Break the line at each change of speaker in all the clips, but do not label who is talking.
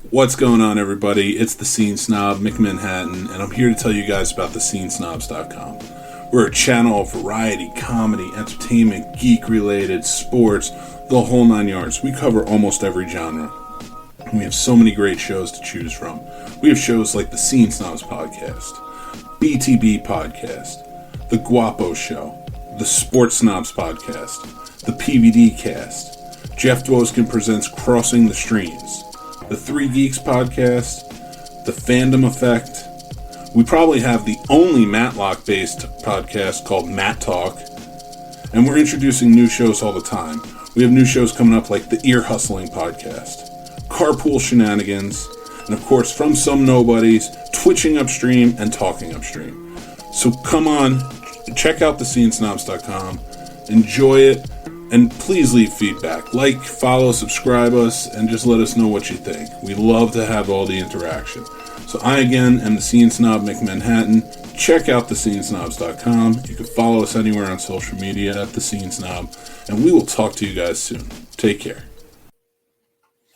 What's going on, everybody? It's the Scene Snob, Mick Manhattan, and I'm here to tell you guys about the Snobs.com. We're a channel of variety, comedy, entertainment, geek-related, sports, the whole nine yards. We cover almost every genre. And we have so many great shows to choose from. We have shows like the Scene Snobs Podcast, BTB Podcast, The Guapo Show, the Sports Snobs Podcast, the PVD Cast, Jeff Dwoskin presents Crossing the Streams, the Three Geeks Podcast, the Fandom Effect. We probably have the only Matlock-based podcast called Matt Talk, and we're introducing new shows all the time. We have new shows coming up like the Ear Hustling Podcast, Carpool Shenanigans, and of course, From Some Nobodies, Twitching Upstream, and Talking Upstream. So come on, check out thescenesnobs.com, enjoy it, and please leave feedback. Like, follow, subscribe us, and just let us know what you think. We love to have all the interaction. So I, again, am the Scene Snob, Mick Manhattan. Check out thescenesnobs.com. You can follow us anywhere on social media at The Scene Snob, and we will talk to you guys soon. Take care.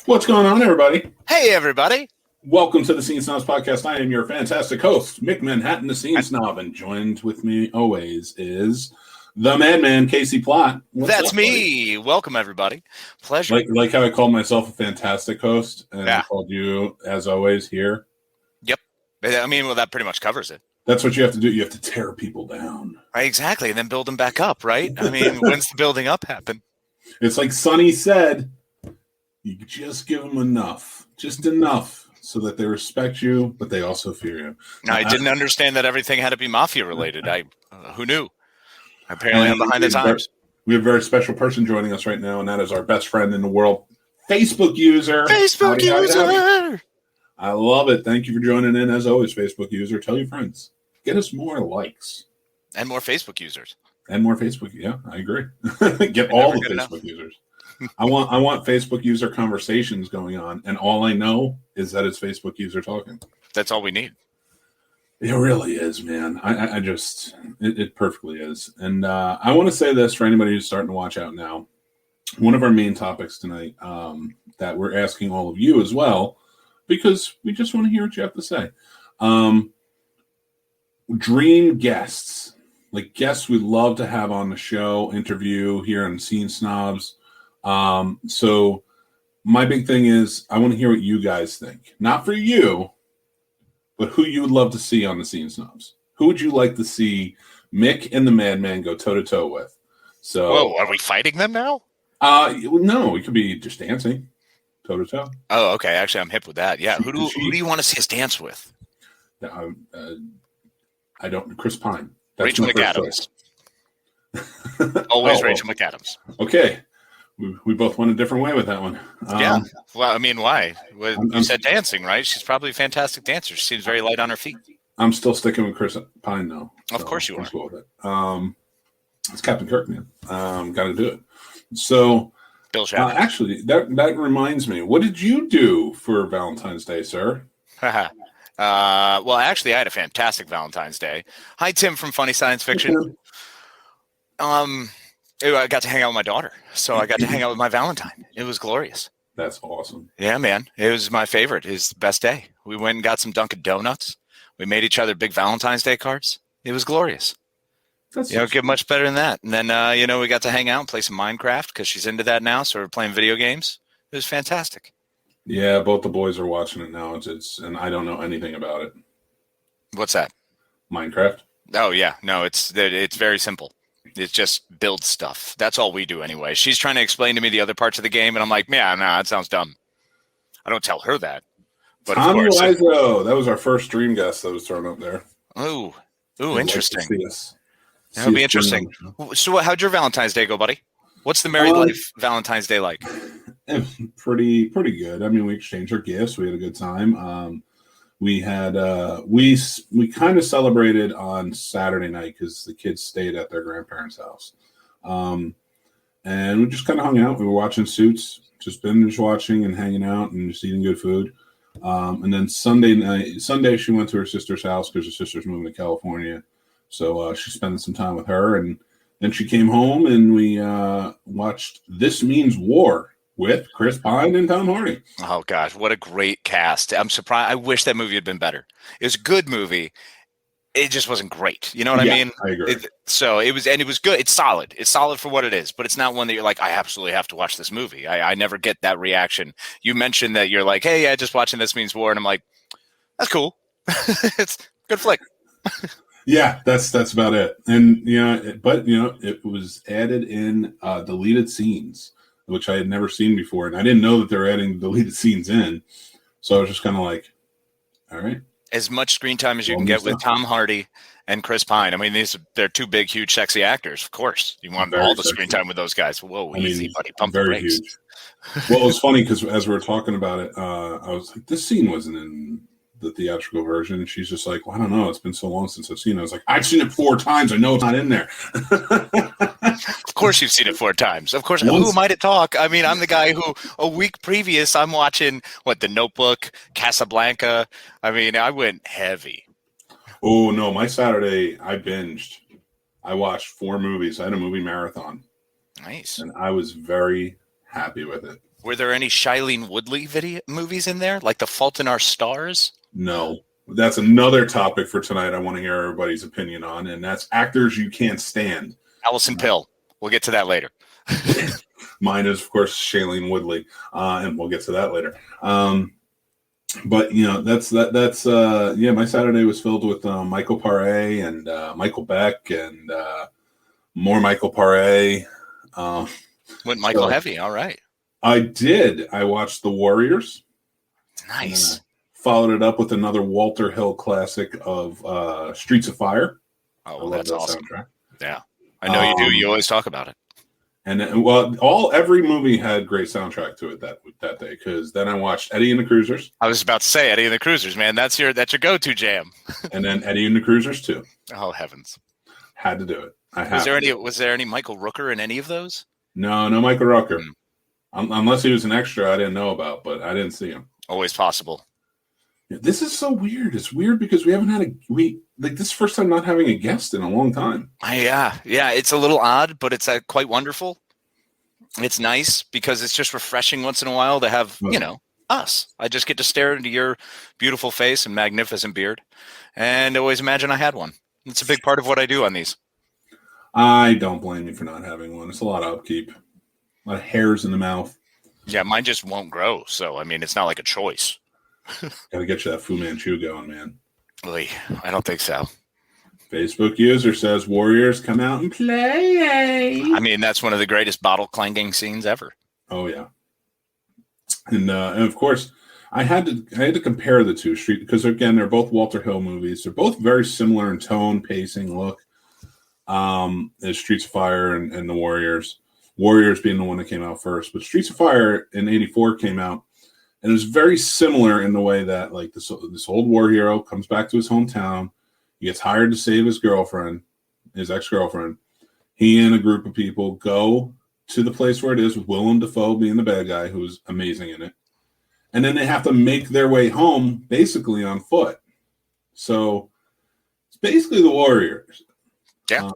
What's going on, everybody?
Hey, everybody.
Welcome to the Scene Snobs Podcast. I am your fantastic host, Mick Manhattan, the Scene Snob, and joined with me always is the Madman, Casey Plott.
That's me. Buddy? Welcome, everybody. Pleasure.
Like how I called myself a fantastic host, and I called you, as always, here.
Yep. I mean, well, that pretty much covers it.
That's what you have to do. You have to tear people down.
Right, exactly, and then build them back up, right? I mean, when's the building up happen?
It's like Sonny said, you just give them enough. Just enough so that they respect you, but they also fear you.
Now, I didn't understand that everything had to be mafia-related. Who knew? Apparently, I'm behind the times.
We have a very special person joining us right now, and that is our best friend in the world, Facebook user.
Facebook user!
I love it. Thank you for joining in. As always, Facebook user. Tell your friends. Get us more likes.
And more Facebook users.
And more Facebook. Yeah, I agree. Get all the Facebook users. I want Facebook user conversations going on, and all I know is that it's Facebook user talking.
That's all we need.
It really is, man. I just, it perfectly is. And I want to say this for anybody who's starting to watch out now. One of our main topics tonight that we're asking all of you as well, because we just want to hear what you have to say. Dream guests, like guests we'd love to have on the show, interview here on Scene Snobs. So my big thing is I want to hear what you guys think. Not for you, but who you would love to see on the Scene Snobs. Who would you like to see Mick and the Madman go toe-to-toe with? So,
whoa, are we fighting them now?
No, it could be just dancing toe-to-toe.
Oh, okay. Actually, I'm hip with that. Yeah. Who do you want to see us dance with?
I don't. Chris Pine.
That's Rachel McAdams. Always Rachel McAdams.
Okay. We both went a different way with that one.
Yeah. Well, I mean, why? You said dancing, right? She's probably a fantastic dancer. She seems very light on her feet.
I'm still sticking with Chris Pine, though.
Of course you are.
Cool with it. It's Captain Kirk, man. Got to do it. So,
Bill Shatner.
Actually, that reminds me. What did you do for Valentine's Day, sir?
Well, actually, I had a fantastic Valentine's Day. Hi, Tim from Funny Science Fiction. I got to hang out with my daughter, so I got to hang out with my Valentine. It was glorious.
That's awesome.
Yeah, man. It was my favorite. It was the best day. We went and got some Dunkin' Donuts. We made each other big Valentine's Day cards. It was glorious. Get much better than that. And then, we got to hang out and play some Minecraft because she's into that now, so we're playing video games. It was fantastic.
Yeah, both the boys are watching it now. And I don't know anything about it.
What's that?
Minecraft?
Oh, yeah. No, it's very simple. It just builds stuff. That's all we do anyway. She's trying to explain to me the other parts of the game, and I'm like, yeah, no, that sounds dumb. I don't tell her that. But
Tommy Wiseau, that was our first dream guest that was thrown up there.
Ooh, interesting. That would be interesting. So how'd your Valentine's Day go, buddy? What's the married life Valentine's Day like?
Pretty good. I mean, we exchanged our gifts. We had a good time. We had we kind of celebrated on Saturday night because the kids stayed at their grandparents' house, and we just kind of hung out. We were watching Suits, just binge watching and hanging out and just eating good food. And then Sunday she went to her sister's house because her sister's moving to California, so she's spending some time with her. And then she came home and we watched This Means War with Chris Pine and Tom Hardy.
Oh gosh, what a great cast! I'm surprised. I wish that movie had been better. It was a good movie. It just wasn't great. You know what I mean?
I agree.
So it was good. It's solid. It's solid for what it is, but it's not one that you're like, I absolutely have to watch this movie. I never get that reaction. You mentioned that you're like, hey, yeah, just watching This Means War, and I'm like, that's cool. It's a good flick.
Yeah, that's about it. And it was added in deleted scenes, which I had never seen before, and I didn't know that they were adding deleted scenes in. So I was just kind of like, all right.
As much screen time as you can get with Tom Hardy and Chris Pine. I mean, they're two big, huge, sexy actors. Of course, you want all the screen time with those guys. Whoa, easy, buddy. Pump the brakes.
Huge. Well, it was funny because as we were talking about it, I was like, this scene wasn't in the theatrical version, and she's just like, well, I don't know, it's been so long since I've seen it. I was like, I've seen it 4 times, I know it's not in there.
Of course you've seen it 4 times. Of course. Who am I to talk? I mean, I'm the guy who a week previous I'm watching The Notebook, Casablanca. I mean, I went heavy.
Oh no, my Saturday I binged. I watched 4 movies. I had a movie marathon.
Nice.
And I was very happy with it.
Were there any Shailene Woodley movies in there, like The Fault in Our Stars?
No. That's another topic for tonight I want to hear everybody's opinion on, and that's actors you can't stand.
Allison Pill. We'll get to that later.
Mine is, of course, Shailene Woodley, and we'll get to that later. But that's my Saturday was filled with Michael Paré and Michael Beck and more Michael Paré.
Went Michael heavy. All right.
I did. I watched The Warriors.
Nice.
Followed it up with another Walter Hill classic of Streets of Fire.
Oh, well, that's awesome.
Soundtrack.
Yeah, I know you do. You always talk about it.
And every movie had great soundtrack to it that day. Because then I watched Eddie and the Cruisers.
I was about to say Eddie and the Cruisers, man. That's your go-to jam.
And then Eddie and the Cruisers too.
Oh heavens!
Had to do it.
Was there any Michael Rooker in any of those?
No Michael Rooker. Unless he was an extra I didn't know about, but I didn't see him.
Always possible.
This is so weird. It's weird because we haven't had this is the first time not having a guest in a long time.
Yeah. It's a little odd, but it's quite wonderful. It's nice because it's just refreshing once in a while to have, us. I just get to stare into your beautiful face and magnificent beard and always imagine I had one. It's a big part of what I do on these.
I don't blame you for not having one. It's a lot of upkeep. A lot of hairs in the mouth.
Yeah, mine just won't grow. So, I mean, it's not like a choice.
Gotta get you that Fu Manchu going, man.
Really? I don't think so.
Facebook user says Warriors come out and play.
I mean, that's one of the greatest bottle clanging scenes ever.
Oh yeah, and of course, I had to compare the two because again, they're both Walter Hill movies. They're both very similar in tone, pacing, look. As Streets of Fire and the Warriors. Warriors being the one that came out first, but Streets of Fire in '84 came out. And it was very similar in the way that, like, this old war hero comes back to his hometown. He gets hired to save his ex-girlfriend. He and a group of people go to the place where it is with Willem Dafoe being the bad guy, who's amazing in it. And then they have to make their way home basically on foot. So it's basically the Warriors.
Yeah.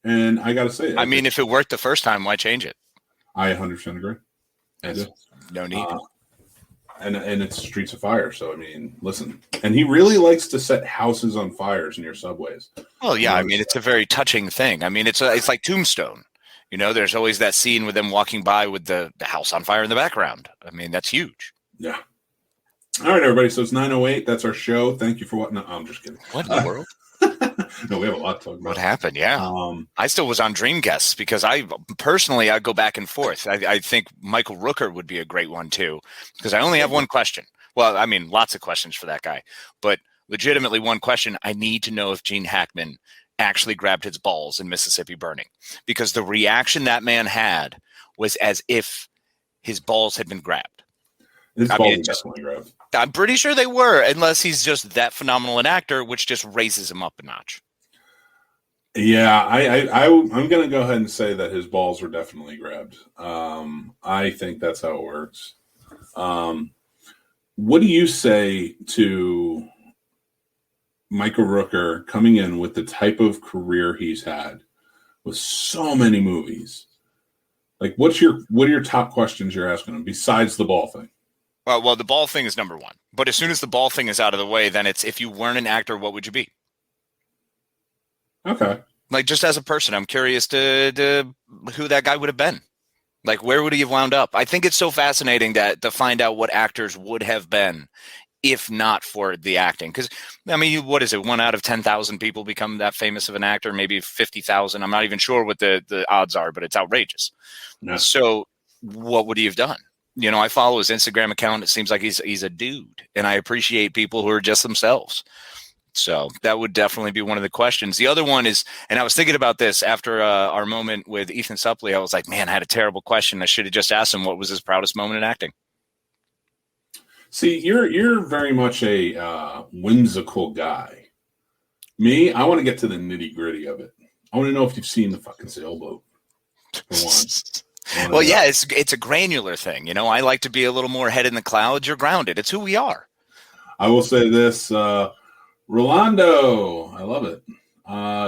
And I got to say,
I mean, if it worked the first time, why change it?
I 100% agree. I do.
No need.
And it's Streets of Fire, so I mean, listen. And he really likes to set houses on fires near subways.
Well, yeah, I mean, it's a very touching thing. I mean, it's like Tombstone. There's always that scene with them walking by with the house on fire in the background. I mean, that's huge.
Yeah. All right, everybody. So it's 9:08. That's our show. Thank you for what? No, I'm just kidding.
What in the world?
No, we have a lot to talk about.
What happened? Yeah. I still was on Dream Guests because I go back and forth. I think Michael Rooker would be a great one too, because I only have one question. Well, I mean, lots of questions for that guy, but legitimately one question. I need to know if Gene Hackman actually grabbed his balls in Mississippi Burning, because the reaction that man had was as if his balls had been grabbed.
His balls definitely grabbed.
I'm pretty sure they were, unless he's just that phenomenal an actor, which just raises him up a notch.
Yeah, I'm going to go ahead and say that his balls were definitely grabbed. I think that's how it works. What do you say to Michael Rooker coming in with the type of career he's had with so many movies, Like, what are your top questions you're asking him besides the ball thing?
Well, the ball thing is number one. But as soon as the ball thing is out of the way, then it's, if you weren't an actor, what would you be?
Okay.
Like, just as a person, I'm curious to who that guy would have been. Like, where would he have wound up? I think it's so fascinating to find out what actors would have been if not for the acting. Because, I mean, what is it? 1 out of 10,000 people become that famous of an actor, maybe 50,000. I'm not even sure what the odds are, but it's outrageous. No. So what would he have done? You know, I follow his Instagram account. It seems like he's a dude, and I appreciate people who are just themselves. So that would definitely be one of the questions. The other one is, and I was thinking about this after our moment with Ethan Suplee. I was like, man, I had a terrible question. I should have just asked him what was his proudest moment in acting.
See, you're very much a whimsical guy. Me, I want to get to the nitty gritty of it. I want to know if you've seen the fucking sailboat. For one.
Well, yeah, it's a granular thing. You know, I like to be a little more head in the clouds. You're grounded. It's who we are.
I will say this. Rolando, I love it.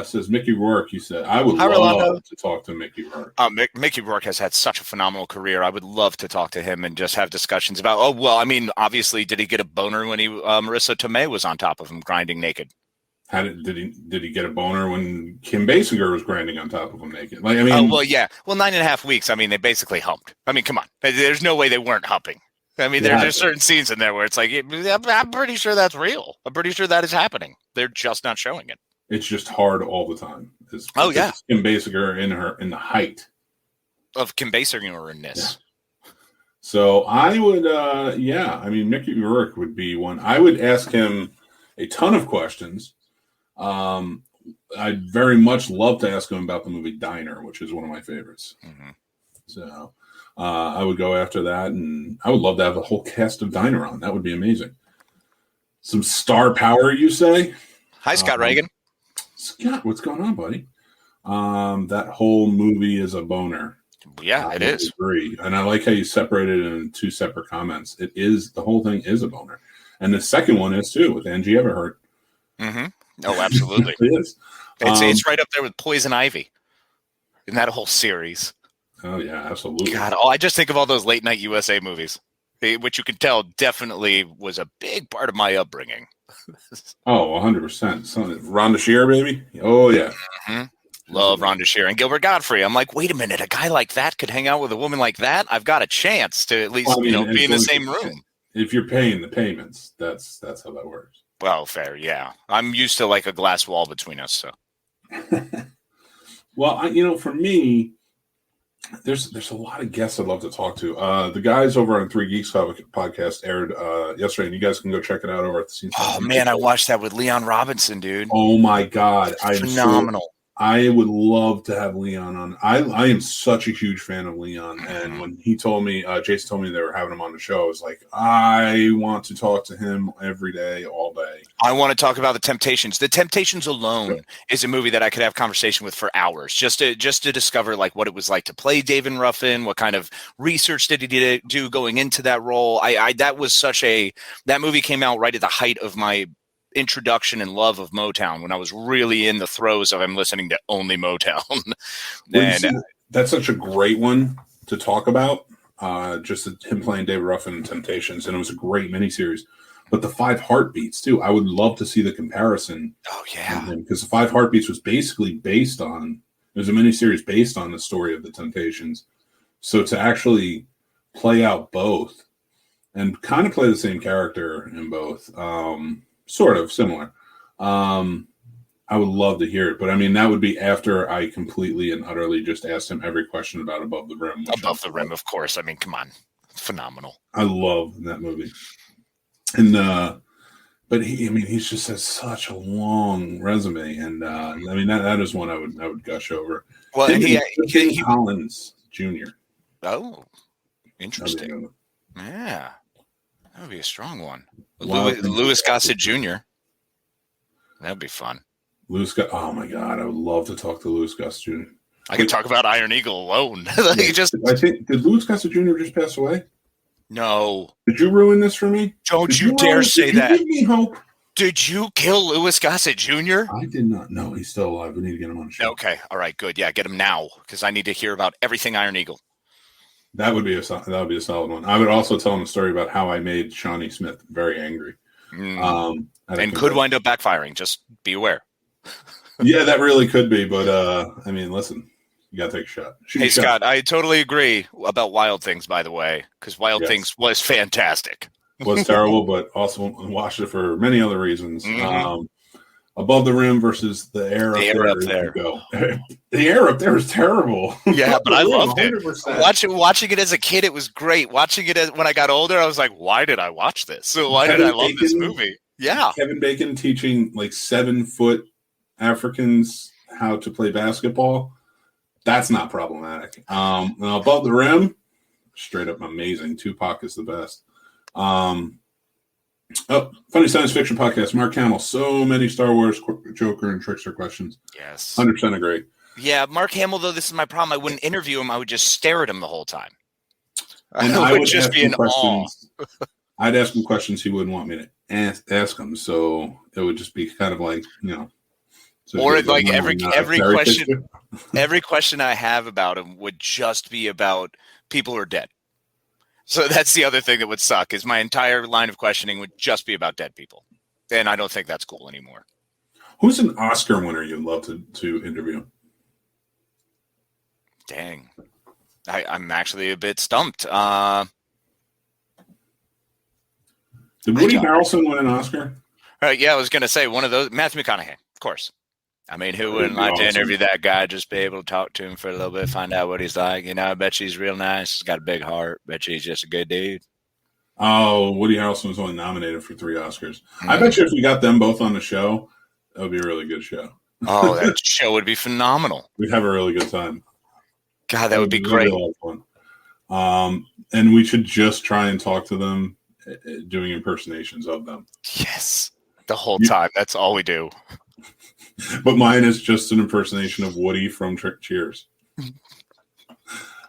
Says Mickey Rourke. You said I would love to talk to Mickey Rourke.
Mickey Rourke has had such a phenomenal career. I would love to talk to him and just have discussions about. Oh well, I mean, obviously, did he get a boner when Marissa Tomei was on top of him grinding naked?
Did he get a boner when Kim Basinger was grinding on top of him naked? Like, I mean,
oh well, yeah. Well, 9.5 weeks. I mean, they basically humped. I mean, come on. There's no way they weren't humping. I mean, there's certain scenes in there where it's like, I'm pretty sure that's real. I'm pretty sure that is happening. They're just not showing it.
It's just hard all the time.
Yeah.
Kim Basinger in the height
of Kim Basinger in this.
Yeah. So I would, I mean, Mickey Rourke would be one. I would ask him a ton of questions. I'd very much love to ask him about the movie Diner, which is one of my favorites. Mm-hmm. So I would go after that, and I would love to have the whole cast of Diner on. That would be amazing. Some star power, you say?
Hi, Scott Reagan.
Scott, what's going on, buddy? That whole movie is a boner.
Yeah, it is.
Agree. And I like how you separated it in two separate comments. It is, the whole thing is a boner. And the second one is too, with Angie Everhart.
Mm-hmm. Oh, absolutely.
It is.
It's right up there with Poison Ivy in that whole series.
Oh, yeah, absolutely.
God, I just think of all those late night USA movies, which you can tell definitely was a big part of my upbringing.
Oh, 100%. Rhonda Shear, baby. Oh, yeah.
Mm-hmm. Love Rhonda Shear and Gilbert Gottfried. I'm like, wait a minute, a guy like that could hang out with a woman like that? I've got a chance to at least, be in the same room. If
you're paying the payments, that's how that works.
Well, fair, yeah. I'm used to like a glass wall between us, so.
Well, for me, there's a lot of guests I'd love to talk to. The guys over on 3 Geeks podcast aired yesterday, and you guys can go check it out over at the Scene.
Oh man, I watched that with Leon Robinson, dude.
Oh my god,
phenomenal.
I would love to have Leon on. I am such a huge fan of Leon, and when he told me, Jason told me they were having him on the show, I was like, I want to talk to him every day, all day.
I want to talk about The Temptations. The Temptations alone is a movie that I could have conversation with for hours, just to discover like what it was like to play David Ruffin, what kind of research did he do going into that role. That was that movie came out right at the height of my introduction and love of Motown, when I was really in the throes of I'm listening to only Motown.
That's such a great one to talk about. Just him playing David Ruffin in Temptations, and it was a great miniseries. But the 5 Heartbeats too, I would love to see the comparison.
Oh yeah,
because the 5 Heartbeats was basically based on, it was a miniseries based on the story of the Temptations. So to actually play out both and kind of play the same character in both, sort of similar. I would love to hear it, but I mean, that would be after I completely and utterly just asked him every question about Above the Rim.
Above the Rim, of course. I mean, come on, phenomenal.
I love that movie, and but he's just has such a long resume, and I mean that is one I would gush over.
Well, he
Collins Jr.
Oh, interesting. Yeah, that would be a strong one. Louis Gossett Jr. That'd be fun.
Oh my god, I would love to talk to Louis Gossett Jr.
I could talk about Iron Eagle alone.
I think, did Louis Gossett Jr. just pass away?
No.
Did you ruin this for me?
Don't you dare say that.
Give me hope.
Did you kill Louis Gossett Jr.?
I did not. No, he's still alive. We need to get him on the show.
Okay. All right. Good. Yeah. Get him now, because I need to hear about everything Iron Eagle.
That would be a solid one. I would also tell him a story about how I made Shawnee Smith very angry.
And could wind up backfiring. Just be aware.
Yeah, that really could be. But I mean, listen, you got to take a shot.
Hey, Scott, I totally agree about Wild Things, by the way, because Wild Things was fantastic.
Was terrible, but also watched it for many other reasons. Above the Rim versus the air up there. Go. The air up there was terrible.
Yeah, but I loved it. Watching it as a kid, it was great. Watching it when I got older, I was like, why did I watch this? So why did I love this movie? Yeah.
Kevin Bacon teaching like 7-foot Africans how to play basketball. That's not problematic. Above the Rim, straight up amazing. Tupac is the best. Funny Science Fiction Podcast. Mark Hamill. So many Star Wars Joker and Trickster questions.
Yes.
100% agree.
Yeah, Mark Hamill, though, this is my problem. I wouldn't interview him. I would just stare at him the whole time.
And I would just be in awe. I'd ask him questions he wouldn't want me to ask him. So it would just be kind of like, So
or like every question, every question I have about him would just be about people who are dead. So that's the other thing that would suck is my entire line of questioning would just be about dead people. And I don't think that's cool anymore.
Who's an Oscar winner you'd love to interview?
Dang. I'm actually a bit stumped.
Did Woody Harrelson win an Oscar?
Yeah, I was going to say one of those. Matthew McConaughey, of course. I mean, who wouldn't like to interview that guy, just be able to talk to him for a little bit, find out what he's like. I bet you he's real nice. He's got a big heart. Bet you he's just a good dude.
Oh, Woody Harrelson was only nominated for 3 Oscars. I bet you if we got them both on the show, that would be a really good show.
Oh, that show would be phenomenal.
We'd have a really good time.
God, that would be great.
Really fun. And we should just try and talk to them doing impersonations of them.
Yes. The whole time. That's all we do.
But mine is just an impersonation of Woody from Cheers.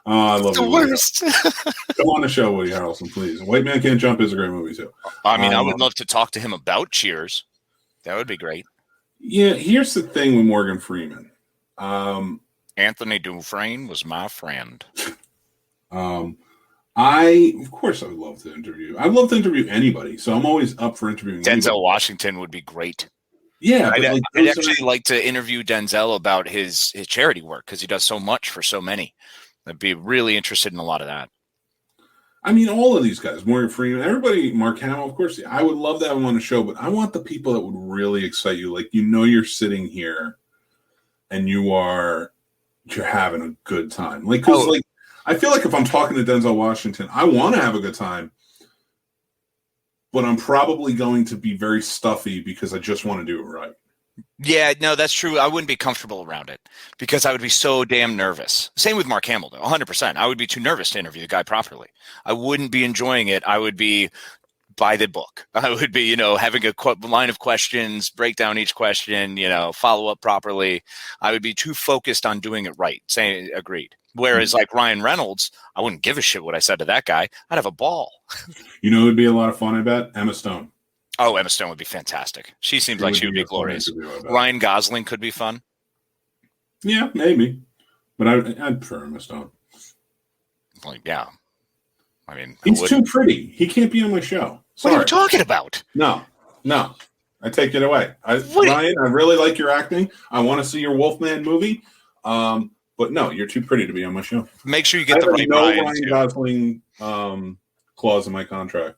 I love the worst. Come on the show, Woody Harrelson, please. White Man Can't Jump is a great movie, too.
I mean, I would love to talk to him about Cheers. That would be great.
Yeah, here's the thing with Morgan Freeman.
Anthony Dufresne was my friend.
Of course, I would love to interview. I'd love to interview anybody, so I'm always up for interviewing
Denzel
anybody.
Washington would be great.
Yeah,
I'd actually like to interview Denzel about his charity work because he does so much for so many. I'd be really interested in a lot of that.
I mean, all of these guys, Morgan Freeman, everybody, Mark Hamill, of course. I would love to have him on the show, but I want the people that would really excite you. Like, you're sitting here and you're having a good time. Like, because I feel like if I'm talking to Denzel Washington, I want to have a good time, but I'm probably going to be very stuffy because I just want to do it right.
Yeah, no, that's true. I wouldn't be comfortable around it because I would be so damn nervous. Same with Mark Hamill, though, 100%. I would be too nervous to interview the guy properly. I wouldn't be enjoying it. I would be by the book. I would be, having a line of questions, break down each question, follow up properly. I would be too focused on doing it right. Saying agreed. Whereas like Ryan Reynolds, I wouldn't give a shit what I said to that guy. I'd have a ball.
It would be a lot of fun, I bet. Emma Stone.
Oh, Emma Stone would be fantastic. She seems like she would be glorious. Ryan Gosling could be fun.
Yeah, maybe. But I'd prefer Emma Stone.
Like, yeah. I mean,
he's too pretty. He can't be on my show. Sorry.
What are you talking about?
No. I take it away. Ryan, I really like your acting. I want to see your Wolfman movie. But no, you're too pretty to be on my show.
Make sure you get the right Ryan
Gosling clause in my contract.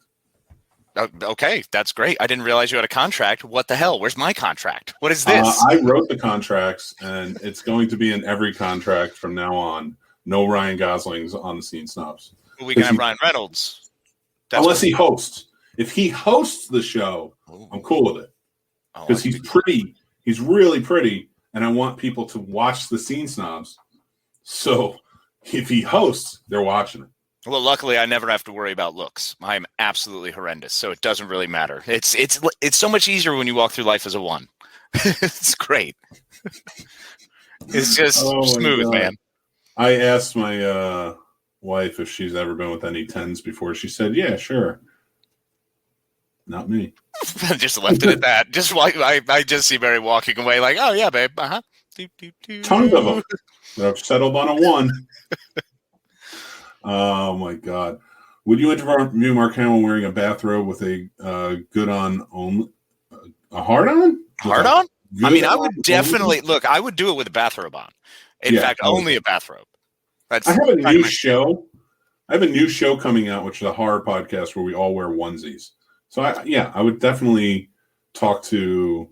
Okay, that's great. I didn't realize you had a contract. What the hell? Where's my contract? What is this?
I wrote the contracts, and it's going to be in every contract from now on. No Ryan Goslings on the Scene Snobs.
We can have Ryan Reynolds.
Unless he hosts. If he hosts the show, I'm cool with it. Because he's pretty. He's really pretty, and I want people to watch the Scene Snobs. So if he hosts, they're watching it.
Well, luckily, I never have to worry about looks. I'm absolutely horrendous, so it doesn't really matter. It's so much easier when you walk through life as a one. It's great. It's just smooth, man.
I asked my wife if she's ever been with any 10s before. She said, "Yeah, sure." Not me.
Just left it at that. Just like I just see Mary walking away, like, "Oh yeah, babe." Uh-huh.
Tons of them. But I've settled on a 1. Oh my God! Would you interview Mark Hamill wearing a bathrobe with a good on only a hard on? With
Hard
a
on? I
good
mean, I
on
would
only?
definitely look. I would do it with a bathrobe on. In
Yeah,
fact, only a bathrobe.
I
That's
have a
kind of
new
my
show. I have a new show coming out, which is a horror podcast where we all wear onesies. So I would definitely talk to.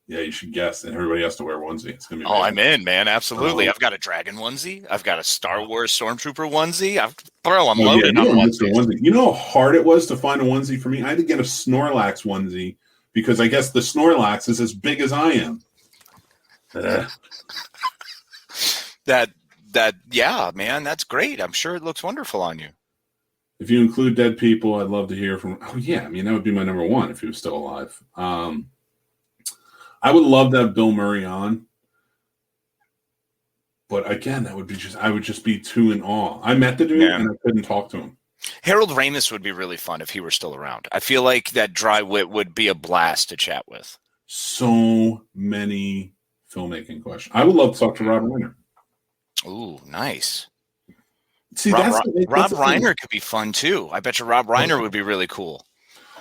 Yeah, you should guess, and everybody has to wear onesie. It's gonna be
Oh,
amazing.
I'm in, man. Absolutely. I've got a dragon onesie. I've got a Star Wars Stormtrooper onesie. I'm
Oh yeah,
loaded
you
on
are Mr.
onesies.
Onesie. You know how hard it was to find a onesie for me? I had to get a Snorlax onesie because I guess the Snorlax is as big as I am.
Yeah, man, that's great. I'm sure it looks wonderful on you.
If you include dead people, I'd love to hear from. Oh yeah, I mean that would be my number one if he was still alive. I would love to have Bill Murray on, but again, that would be I would just be too in awe. I met the dude and I couldn't talk to him.
Harold Ramis would be really fun if he were still around. I feel like that dry wit would be a blast to chat with.
So many filmmaking questions. I would love to talk to Rob Reiner.
Ooh, nice.
See,
Rob Reiner could be fun too. I bet you Rob Reiner would be really cool.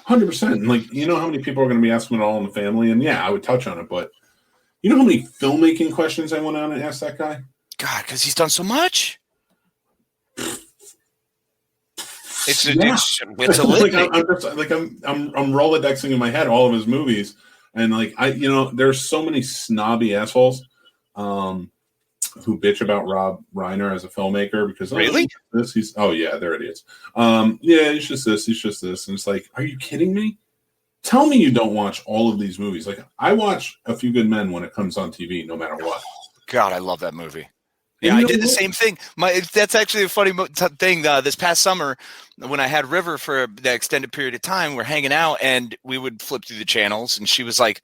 100%. Like, you know how many people are going to be asking it all in the family? And yeah, I would touch on it, but you know how many filmmaking questions I went on and asked that guy?
God, because he's done so much. It's a
living. I'm Rolodexing in my head all of his movies, and there's so many snobby assholes who bitch about Rob Reiner as a filmmaker because
really
there it is. He's just this, and it's like, are you kidding me? Tell me you don't watch all of these movies. Like, I watch A Few Good Men when it comes on TV, no matter what.
God, I love that movie. Yeah, I did the same thing. That's actually a funny thing. This past summer, when I had River for the extended period of time, we're hanging out and we would flip through the channels. And she was like,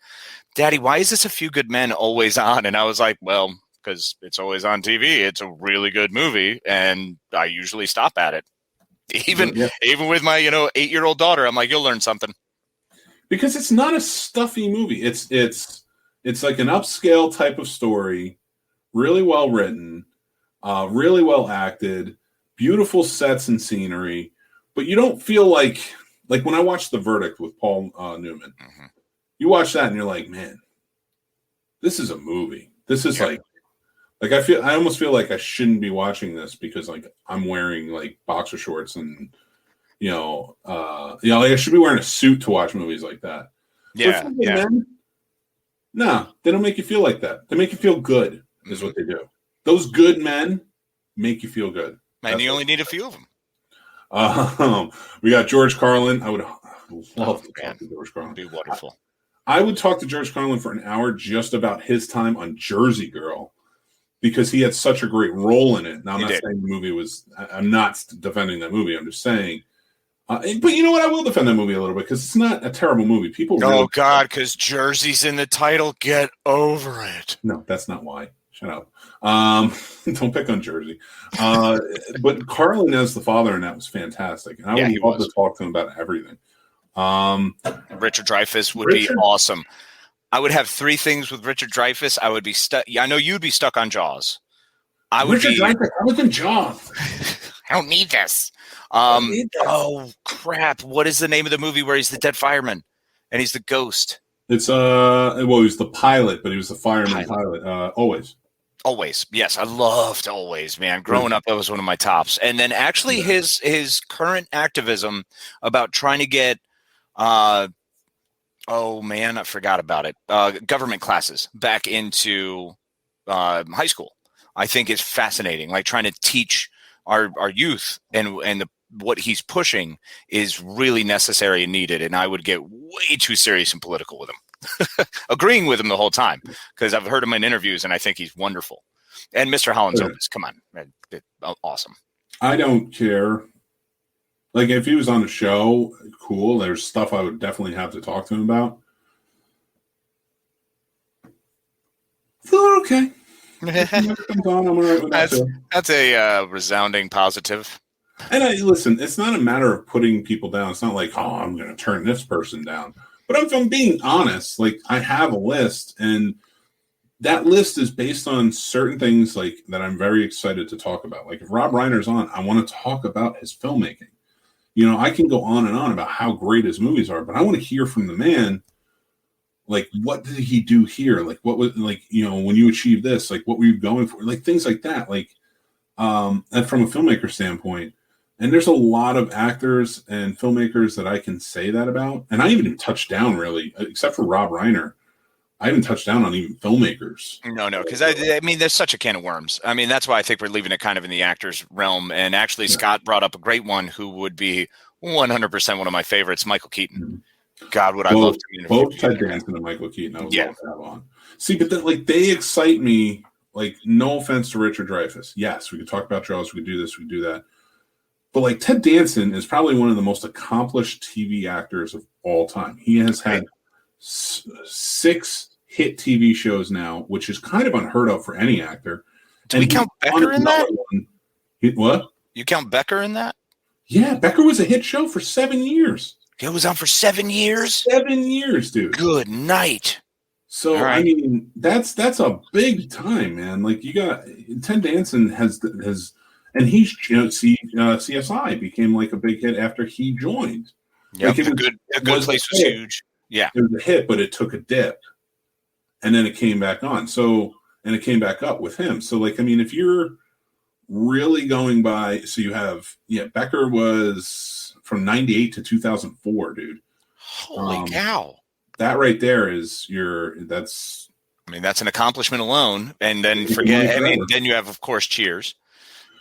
"Daddy, why is this A Few Good Men always on?" And I was like, "Well, because it's always on TV. It's a really good movie, and I usually stop at it. Even with my 8-year-old daughter, I'm like, you'll learn something."
Because it's not a stuffy movie. It's like an upscale type of story. Really well written, really well acted, beautiful sets and scenery, but you don't feel like when I watched The Verdict with Paul Newman, you watch that and you're like, man, this is a movie. This is like I almost feel like I shouldn't be watching this because like I'm wearing like boxer shorts and I should be wearing a suit to watch movies like that.
Yeah,
Men, no, they don't make you feel like that. They make you feel good. Is what they do. Those good men make you feel good.
And you only need a few of them.
We got George Carlin. I would love to talk to George Carlin.
It'd be wonderful.
I would talk to George Carlin for an hour just about his time on Jersey Girl because he had such a great role in it. Now, I'm not saying the movie was – I'm not defending that movie. I'm just saying but you know what? I will defend that movie a little bit because it's not a terrible movie.
Oh, God, because Jersey's in the title. Get over it.
No, that's not why. Shut up. Don't pick on Jersey. But Carlin as the father in that was fantastic. And I would love to talk to him about everything.
Richard Dreyfuss would be awesome. I would have 3 things with Richard Dreyfuss. I would be stuck. I know you'd be stuck on Jaws.
Richard Dreyfuss, I was in Jaws.
I don't need this. Oh, crap. What is the name of the movie where he's the dead fireman and he's the ghost?
It's he was the pilot, but he was the fireman pilot. Always.
Yes, I loved Always, man. Growing up, that was one of my tops. And then actually his current activism about trying to get I forgot about it. Government classes back into high school. I think it's fascinating. Like trying to teach our youth and what he's pushing is really necessary and needed. And I would get way too serious and political with him. Agreeing with him the whole time because I've heard him in interviews and I think he's wonderful. And Mr. Holland's Opus, come on, awesome.
I don't care. Like if he was on the show, cool. There's stuff I would definitely have to talk to him about. Feel okay.
That's a resounding positive.
And listen, it's not a matter of putting people down. It's not like, oh, I'm going to turn this person down. But if I'm being honest, like I have a list, and that list is based on certain things like that I'm very excited to talk about. Like if Rob Reiner's on, I want to talk about his filmmaking. You know, I can go on and on about how great his movies are, but I want to hear from the man. Like, what did he do here? Like, what was, like, you know, when you achieve this, like, what were you going for? Like, things like that. Like, and from a filmmaker standpoint, and there's a lot of actors and filmmakers that I can say that about. And I even touched down really, except for Rob Reiner. I haven't touched down on even filmmakers.
No, because I mean, there's such a can of worms. I mean, that's why I think we're leaving it kind of in the actors realm. And actually, Scott brought up a great one who would be 100% one of my favorites, Michael Keaton. Mm-hmm. God, would I love to interview
both Ted Danson and Michael Keaton. I would love to have on. See, but then, like, they excite me. Like, no offense to Richard Dreyfuss. Yes, we could talk about Jaws. We could do this. We could do that. But, like, Ted Danson is probably one of the most accomplished TV actors of all time. He has had 6 hit TV shows now, which is kind of unheard of for any actor.
Do we count Becker in that?
What?
You count Becker in that?
Yeah, Becker was a hit show for 7 years.
It was on for 7 years?
7 years, dude.
Good night.
So, right. I mean, that's a big time, man. Like, you got Ted Danson has and he's, you know, CSI became like a big hit after he joined.
Yeah, like, a good place was huge. Yeah.
It was a hit, but it took a dip. And then it came back on. So, and it came back up with him. So, like, I mean, if you're really going by, so you have, Becker was from 98 to 2004, dude.
Holy cow.
That right there is that's
an accomplishment alone. And then then you have, of course, Cheers.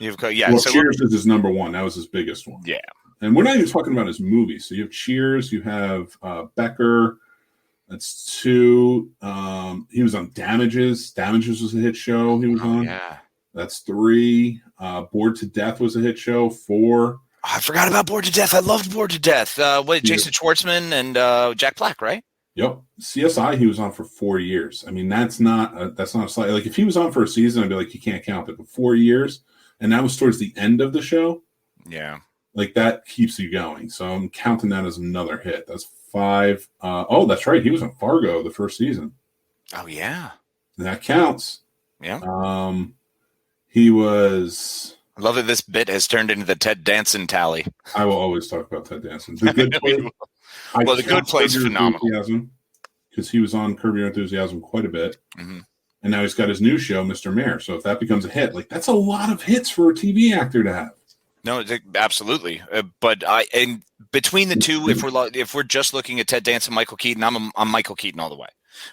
Cheers is his number one. That was his biggest one.
Yeah.
And we're not even talking about his movies. So you have Cheers, you have Becker. That's 2. He was on Damages. Damages was a hit show he was on.
Yeah.
That's 3. Bored to Death was a hit show. 4.
I forgot about Bored to Death. I loved Bored to Death. Jason Schwartzman and Jack Black, right?
Yep. CSI he was on for 4 years. I mean, that's not a slight. Like, if he was on for a season, I'd be like, you can't count it. But 4 years, and that was towards the end of the show.
Yeah.
Like, that keeps you going. So I'm counting that as another hit. That's 5. That's right. He was on Fargo the first season.
Oh, yeah.
That counts.
Yeah.
He was...
I love that this bit has turned into the Ted Danson tally.
I will always talk about Ted Danson. The Good Place.
The Good Place is phenomenal.
Because he was on Curb Your Enthusiasm quite a bit.
Mm-hmm.
And now he's got his new show, Mr. Mayor. So if that becomes a hit, like, that's a lot of hits for a TV actor to have.
No, absolutely. But between the two, if we're just looking at Ted Danson, Michael Keaton, I'm Michael Keaton all the way,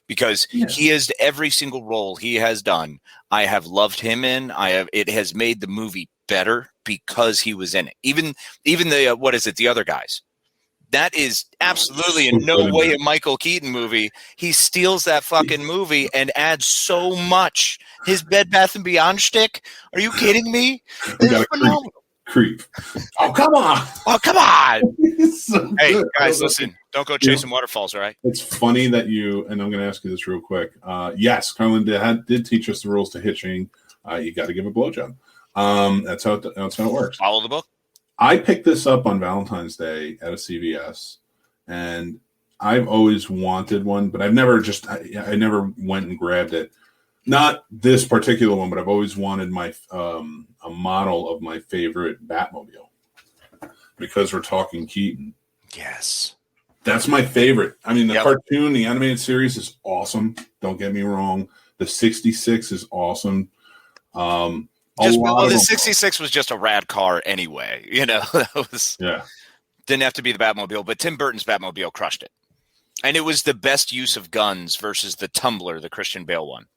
because he is every single role he has done. I have loved him in. It has made the movie better because he was in it. Even the the other guys. That is absolutely in no way a Michael Keaton movie. He steals that fucking movie and adds so much. His Bed Bath & Beyond shtick. Are you kidding me? It's phenomenal.
Creep. Oh, come on.
So hey, good. Guys, listen. Don't go chasing waterfalls, all right?
It's funny that and I'm going to ask you this real quick. Yes, Carlin did teach us the rules to hitching. You got to give a blowjob. That's how it works.
Follow the book.
I picked this up on Valentine's Day at a CVS, and I've always wanted one, but I've never I never went and grabbed it. Not this particular one, but I've always wanted my a model of my favorite Batmobile, because we're talking Keaton.
Yes.
That's my favorite. I mean, the cartoon, the animated series is awesome. Don't get me wrong. The 66 is awesome.
The 66 was just a rad car anyway. That was didn't have to be the Batmobile, but Tim Burton's Batmobile crushed it. And it was the best use of guns versus the Tumbler, the Christian Bale one.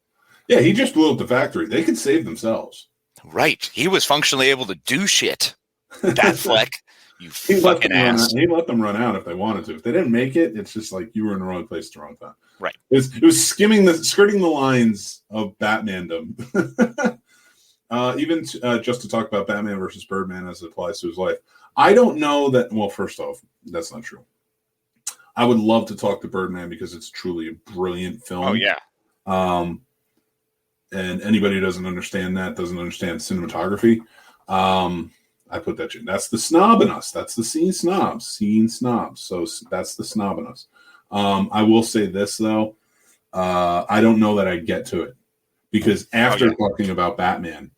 Yeah, he just blew up the factory. They could save themselves.
Right. He was functionally able to do shit. Batfleck, you fucking ass.
He let them run out if they wanted to. If they didn't make it, it's just like you were in the wrong place at the wrong time.
Right.
It was skirting the lines of Batmandom. Even just to talk about Batman versus Birdman as it applies to his life. I don't know that. Well, first off, that's not true. I would love to talk to Birdman because it's truly a brilliant film.
Oh, yeah.
And anybody who doesn't understand cinematography. I put that in. That's the snob in us. That's the scene snobs. So that's the snob in us. I will say this, though. I don't know that I'd get to it because after talking about Batman,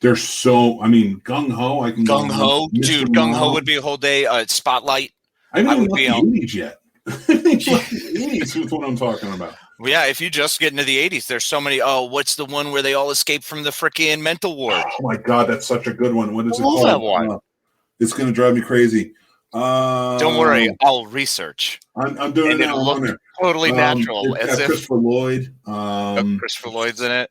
there's so. I mean, Gung Ho. I can
Gung Ho, dude. Gung Ho would be a whole day. Spotlight.
I haven't even left the 80s yet. The 80s is what I'm talking about.
Well, yeah, if you just get into the 80s, there's so many. Oh, what's the one where they all escape from the freaking mental ward?
Oh my god, that's such a good one. What is it called?
That one.
It's going to drive me crazy.
Don't worry, I'll research.
I'm doing it now.
It'll look totally natural.
As if Christopher Lloyd.
Christopher Lloyd's in it.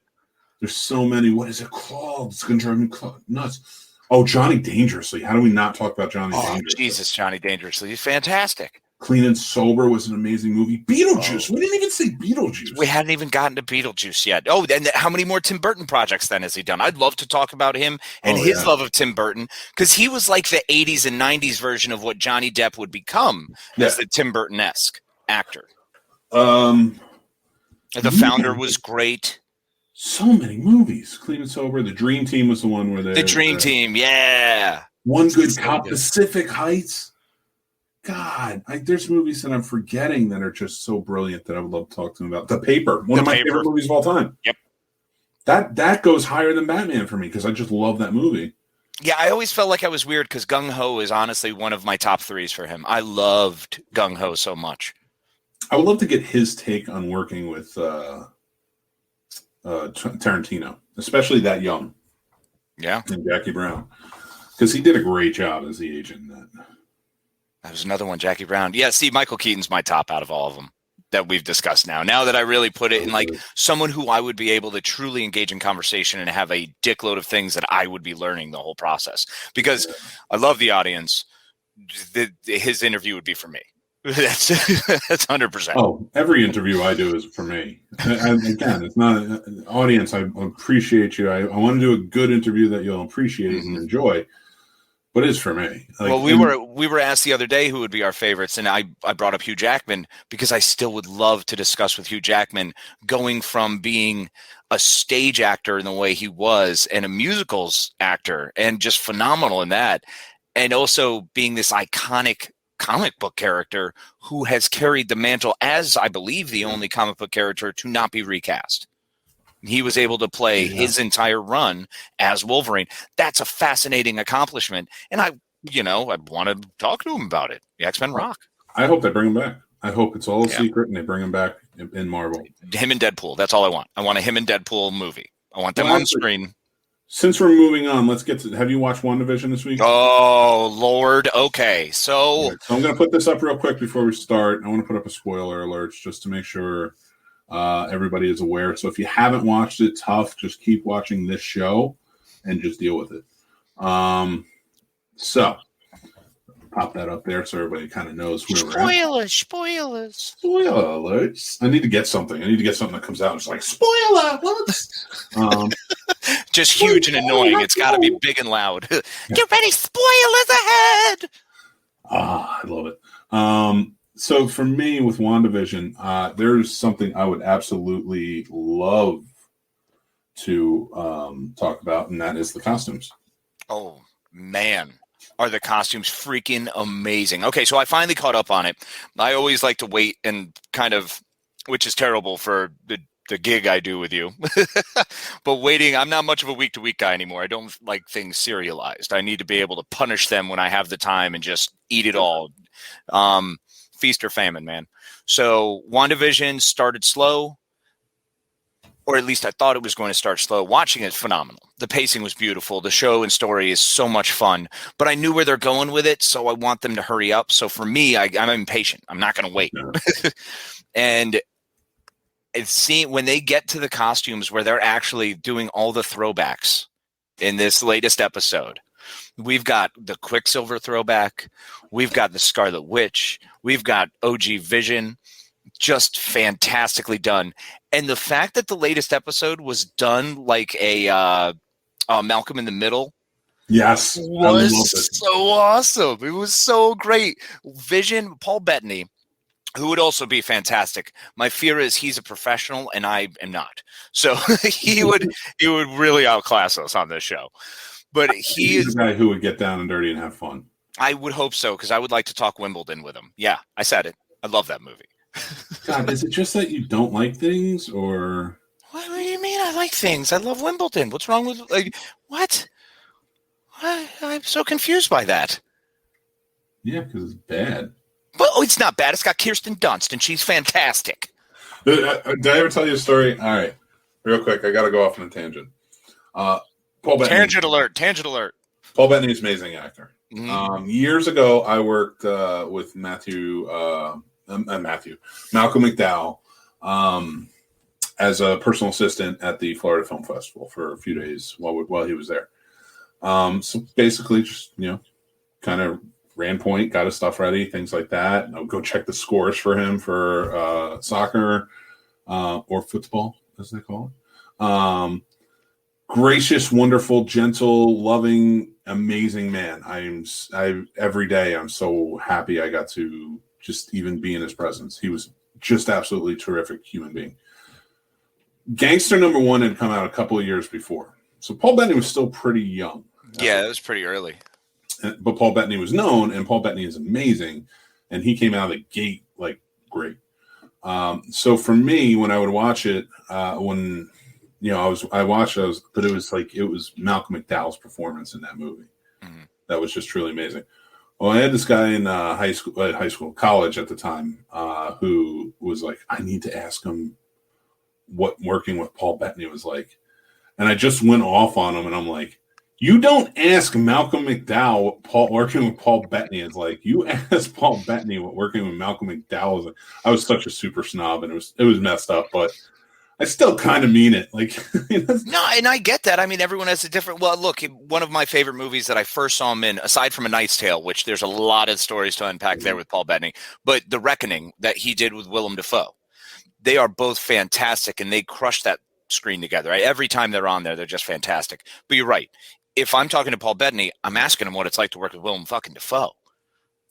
There's so many. What is it called? It's going to drive me nuts. Oh, Johnny Dangerously. How do we not talk about Johnny Dangerously?
Jesus, Johnny Dangerously. He's fantastic.
Clean and Sober was an amazing movie. Beetlejuice. We didn't even say Beetlejuice.
We hadn't even gotten to Beetlejuice yet. Oh, and how many more Tim Burton projects then has he done? I'd love to talk about him and his love of Tim Burton because he was like the 80s and 90s version of what Johnny Depp would become as the Tim Burton-esque actor. The Founder was great.
So many movies. Clean and Sober. The Dream Team was the one where they...
The Dream Team, yeah.
One Good Cop. Pacific Heights. God, there's movies that I'm forgetting that are just so brilliant that I would love to talk to them about. The Paper, one of my favorite movies of all time.
Yep.
That goes higher than Batman for me because I just love that movie.
Yeah, I always felt like I was weird because Gung Ho is honestly one of my top threes for him. I loved Gung Ho so much.
I would love to get his take on working with Tarantino, especially that young.
Yeah.
And Jackie Brown. Because he did a great job as the agent in that.
That was another one, Jackie Brown. Yeah, see, Michael Keaton's my top out of all of them that we've discussed now. Now that I really put it in like someone who I would be able to truly engage in conversation and have a dickload of things that I would be learning the whole process. Because I love the audience. His interview would be for me. That's 100%.
Oh, every interview I do is for me. And again, it's not an audience. I appreciate you. I want to do a good interview that you'll appreciate and enjoy. But it's for me.
Well, we were asked the other day who would be our favorites, and I brought up Hugh Jackman because I still would love to discuss with Hugh Jackman going from being a stage actor in the way he was and a musicals actor and just phenomenal in that, and also being this iconic comic book character who has carried the mantle as, I believe, the only comic book character to not be recast. He was able to play his entire run as Wolverine. That's a fascinating accomplishment. And I want to talk to him about it. The X-Men rock.
I hope they bring him back. I hope it's all a secret and they bring him back in Marvel.
Him and Deadpool. That's all I want. I want a him and Deadpool movie. I want them on screen.
Since we're moving on, let's get to... Have you watched WandaVision this week?
Oh, Lord. Okay. So
I'm going to put this up real quick before we start. I want to put up a spoiler alert just to make sure... everybody is aware. So if you haven't watched it, tough. Just keep watching this show and just deal with it. So pop that up there so everybody kind of knows where we're at.
Spoilers.
Spoiler alerts. I need to get something. That comes out and it's like, spoiler alerts.
Just huge and annoying. It's got to be big and loud. Get ready. Spoilers ahead.
I love it. So for me with WandaVision, there's something I would absolutely love to talk about, and that is the costumes.
Oh, man. Are the costumes freaking amazing. Okay, so I finally caught up on it. I always like to wait and kind of, which is terrible for the gig I do with you. But waiting, I'm not much of a week-to-week guy anymore. I don't like things serialized. I need to be able to punish them when I have the time and just eat it all. Feast or famine, man. So WandaVision started slow, or at least I thought it was going to start slow. Watching it, phenomenal. The pacing was beautiful. The show and story is so much fun, but I knew where they're going with it, so I want them to hurry up. So for me, I'm impatient. I'm not going to wait. And when they get to the costumes where they're actually doing all the throwbacks in this latest episode, we've got the Quicksilver throwback. We've got the Scarlet Witch. We've got OG Vision. Just fantastically done. And the fact that the latest episode was done like a Malcolm in the Middle.
Yes.
Was so awesome. It was so great. Vision, Paul Bettany, who would also be fantastic. My fear is he's a professional and I am not. So he would really outclass us on this show. But he's
a guy who would get down and dirty and have fun.
I would hope so, because I would like to talk Wimbledon with him. Yeah, I said it. I love that movie.
God, is it just that you don't like things, or
What do you mean? I like things. I love Wimbledon. What's wrong with what? I'm so confused by that.
yeah, because it's bad.
But it's not bad. It's got Kirsten Dunst, and she's fantastic.
Did I ever tell you a story? All right, real quick. I got to go off on a tangent. Paul Bettany.
Tangent alert. Tangent alert.
Paul Bettany is an amazing actor.
Mm-hmm.
Years ago, I worked with Malcolm McDowell, as a personal assistant at the Florida Film Festival for a few days while he was there. So basically, just kind of ran point, got his stuff ready, things like that. I'll go check the scores for him for soccer or football, as they call it. Gracious, wonderful, gentle, loving, amazing man. Every day I'm so happy I got to just even be in his presence. He was just absolutely terrific human being. Gangster #1 had come out a couple of years before, so Paul Bettany was still pretty young.
Yeah, it was pretty early.
But Paul Bettany was known, and Paul Bettany is amazing, and he came out of the gate like great. So for me, when I would watch it, but it was Malcolm McDowell's performance in that movie that was just truly amazing. Well, I had this guy in college at the time, who was like, I need to ask him what working with Paul Bettany was like, and I just went off on him, and I'm like, you don't ask Malcolm McDowell what working with Paul Bettany is like. You ask Paul Bettany what working with Malcolm McDowell is like. I was such a super snob, and it was messed up, but I still kind of mean it. Like,
no, and I get that. I mean, everyone has a different. Well, look, one of my favorite movies that I first saw him in, aside from A Knight's Tale, which there's a lot of stories to unpack there with Paul Bettany, but The Reckoning that he did with Willem Dafoe. They are both fantastic, and they crush that screen together. Right? Every time they're on there, they're just fantastic. But you're right. If I'm talking to Paul Bettany, I'm asking him what it's like to work with Willem fucking Dafoe.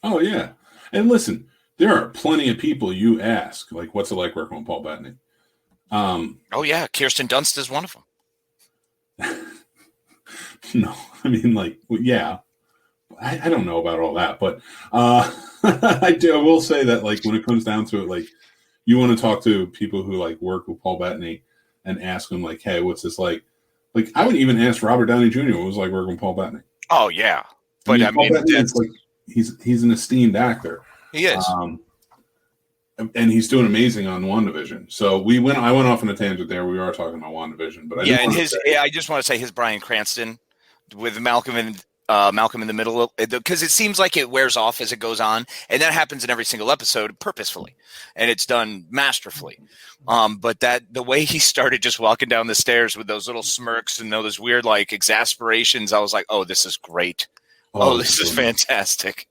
Oh, yeah. And listen, there are plenty of people you ask, like, what's it like working with Paul Bettany?
Oh, yeah. Kirsten Dunst is one of them.
No, I mean, like, yeah. I don't know about all that, but I will say that, like, when it comes down to it, like, you want to talk to people who, like, work with Paul Bettany and ask them, like, hey, what's this like? Like, I would even ask Robert Downey Jr. what it was like working with Paul Bettany.
Oh, yeah. But
Paul Bettany is like, he's an esteemed actor.
He is.
And he's doing amazing on WandaVision. So I went off on a tangent there. We are talking about WandaVision, but
I just want to say his Bryan Cranston with Malcolm in the Middle, because it seems like it wears off as it goes on, and that happens in every single episode purposefully, and it's done masterfully. But the way he started just walking down the stairs with those little smirks and those weird like exasperations, I was like, oh, this is great. Oh, this is fantastic.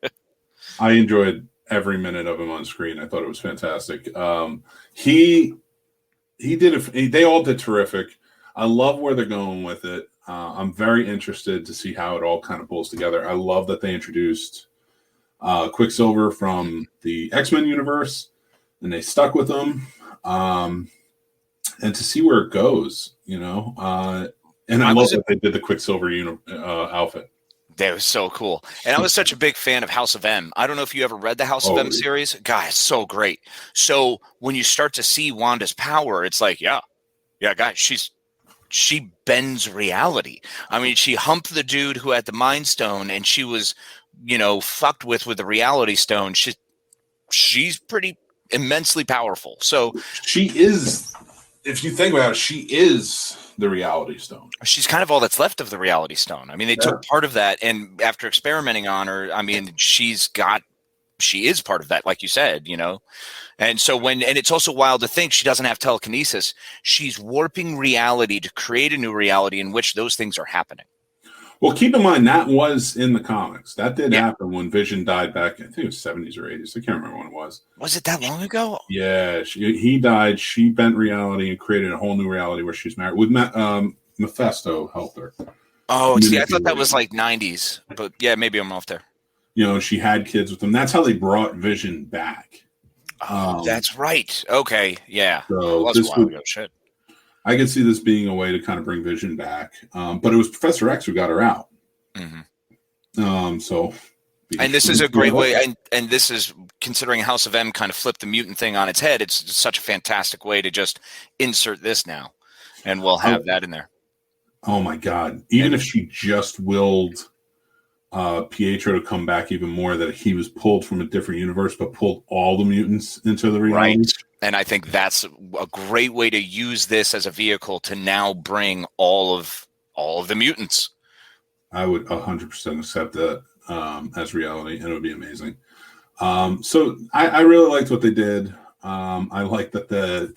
I enjoyed every minute of him on screen. I thought it was fantastic. He did it. They all did terrific. I love where they're going with it. I'm very interested to see how it all kind of pulls together. I love that they introduced Quicksilver from the X-Men universe, and they stuck with him. And to see where it goes, and I love that they did the Quicksilver outfit.
That was so cool. And I was such a big fan of House of M. I don't know if you ever read the House of M series. God, it's so great. So when you start to see Wanda's power, it's like, yeah, guys, she bends reality. I mean, she humped the dude who had the Mind Stone, and she was, fucked with the Reality Stone. She's pretty immensely powerful. So
she is, if you think about it, she is the Reality Stone.
She's kind of all that's left of the Reality Stone. I mean, they took part of that, and after experimenting on her, I mean, she is part of that, like you said, And so and it's also wild to think she doesn't have telekinesis. She's warping reality to create a new reality in which those things are happening.
Well, keep in mind, that was in the comics. That did happen when Vision died back, I think it was 70s or 80s. I can't remember when it was.
Was it that long ago?
Yeah, he died. She bent reality and created a whole new reality where she's married. With Mephisto helped her.
Oh, see, I thought that was like 90s. But yeah, maybe I'm off there.
She had kids with them. That's how they brought Vision back.
Oh, that's right. Okay, yeah.
So
that was a while ago. Shit.
I could see this being a way to kind of bring Vision back. But it was Professor X who got her out.
Mm-hmm.
So
And this is a great way, and this is, considering House of M kind of flipped the mutant thing on its head, it's such a fantastic way to just insert this now, and we'll have that in there.
Oh my God. Even if she just willed Pietro to come back even more, that he was pulled from a different universe, but pulled all the mutants into the reality.
Right. And I think that's a great way to use this as a vehicle to now bring all of the mutants.
I would 100% accept that as reality, and it would be amazing. So I really liked what they did. I like that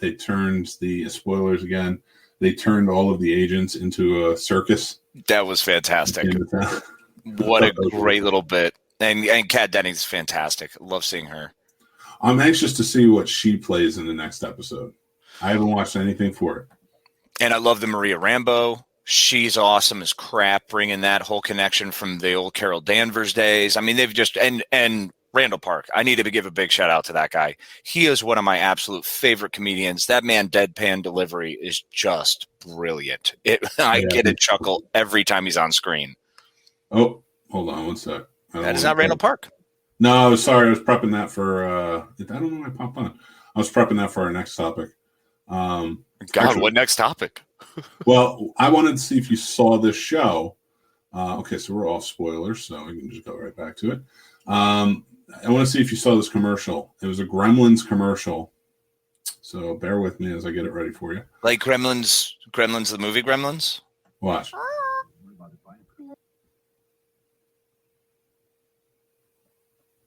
they turned the spoilers again. They turned all of the agents into a circus.
That was fantastic. What a great little bit. And Kat Denning's fantastic. Love seeing her.
I'm anxious to see what she plays in the next episode. I haven't watched anything for it.
And I love the Maria Rambeau. She's awesome as crap, bringing that whole connection from the old Carol Danvers days. I mean, they've just and Randall Park. I need to give a big shout out to that guy. He is one of my absolute favorite comedians. That man, deadpan delivery is just brilliant. I get a chuckle every time he's on screen.
Oh, hold on one sec.
That is not Randall Park.
No, sorry. I was prepping that for, I don't know why I popped on. I was prepping that for our next topic.
What next topic?
Well, I wanted to see if you saw this show. Okay, so we're off spoilers, so we can just go right back to it. I want to see if you saw this commercial. It was a Gremlins commercial. So bear with me as I get it ready for you.
Like Gremlins, the movie Gremlins?
Watch.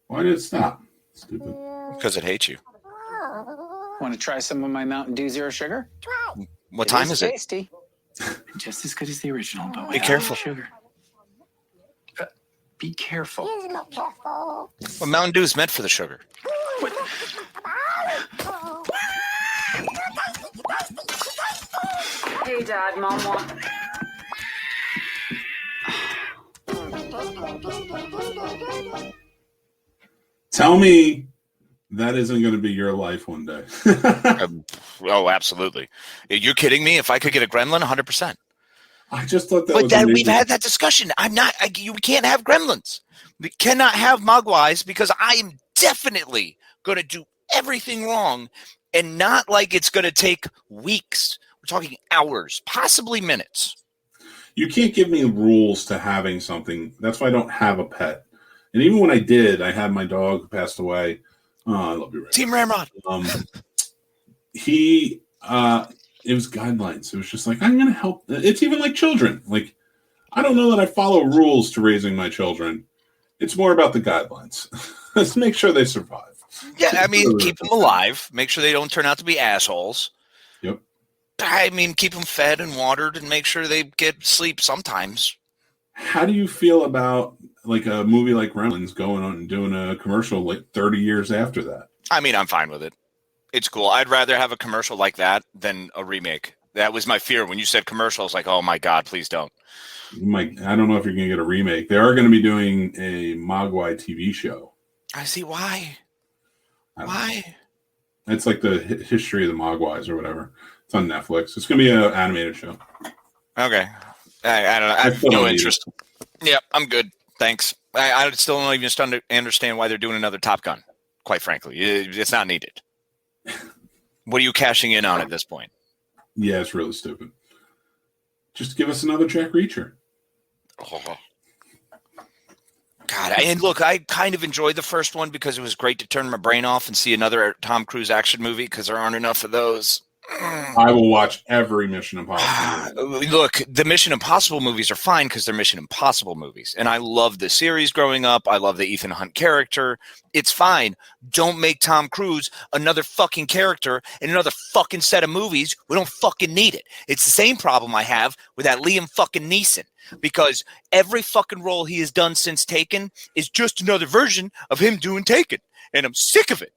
Why did it stop? Stupid.
Because it hates you.
Want to try some of my Mountain Dew Zero Sugar?
What time is it?
Tasty. Just as good as the original, but
be careful.
Sugar. Be careful.
Well, Mountain Dew is meant for the sugar.
What?
Hey, Dad, Mom wants.
Tell me that isn't going to be your life one day.
Oh, absolutely. You're kidding me? If I could get a Gremlin, 100%.
I just thought that was amazing.
We've had that discussion. You can't have Gremlins. We cannot have Mogwais because I am definitely going to do everything wrong, and not like it's going to take weeks. We're talking hours, possibly minutes.
You can't give me rules to having something. That's why I don't have a pet. And even when I did, I had my dog who passed away. Oh, I love you, Ray.
Team Ramrod.
It was guidelines. It was just like, I'm going to help. It's even like children. Like, I don't know that I follow rules to raising my children. It's more about the guidelines. Let's make sure they survive.
Yeah, I mean, keep them alive. Make sure they don't turn out to be assholes.
Yep.
I mean, keep them fed and watered and make sure they get sleep sometimes.
How do you feel about like a movie like Gremlins going on and doing a commercial like 30 years after that? I
mean, I'm fine with it. It's cool. I'd rather have a commercial like that than a remake. That was my fear. When you said commercial, I was like, oh my God, please don't.
I don't know if you're going to get a remake. They are going to be doing a Mogwai TV show.
I see. Why? Why?
It's like the history of the Mogwais or whatever. It's on Netflix. It's going to be an animated show.
Okay. I don't know. I have no interest. Yeah, I'm good. Thanks. I still don't even understand why they're doing another Top Gun, quite frankly. It's not needed. What are you cashing in on at this point?
Yeah, it's really stupid. Just give us another Jack Reacher.
Oh. God, and look, I kind of enjoyed the first one because it was great to turn my brain off and see another Tom Cruise action movie because there aren't enough of those.
I will watch every Mission Impossible movie.
Look, the Mission Impossible movies are fine because they're Mission Impossible movies. And I love the series growing up. I love the Ethan Hunt character. It's fine. Don't make Tom Cruise another fucking character in another fucking set of movies. We don't fucking need it. It's the same problem I have with that Liam fucking Neeson. Because every fucking role he has done since Taken is just another version of him doing Taken. And I'm sick of it.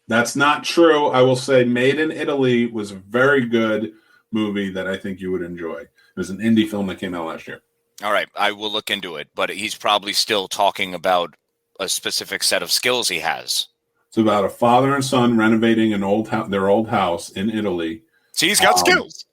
That's not true. I will say Made in Italy was a very good movie that I think you would enjoy. It was an indie film that came out last year.
All right. I will look into it. But he's probably still talking about a specific set of skills he has.
It's about a father and son renovating their old house in Italy.
See, he's got skills.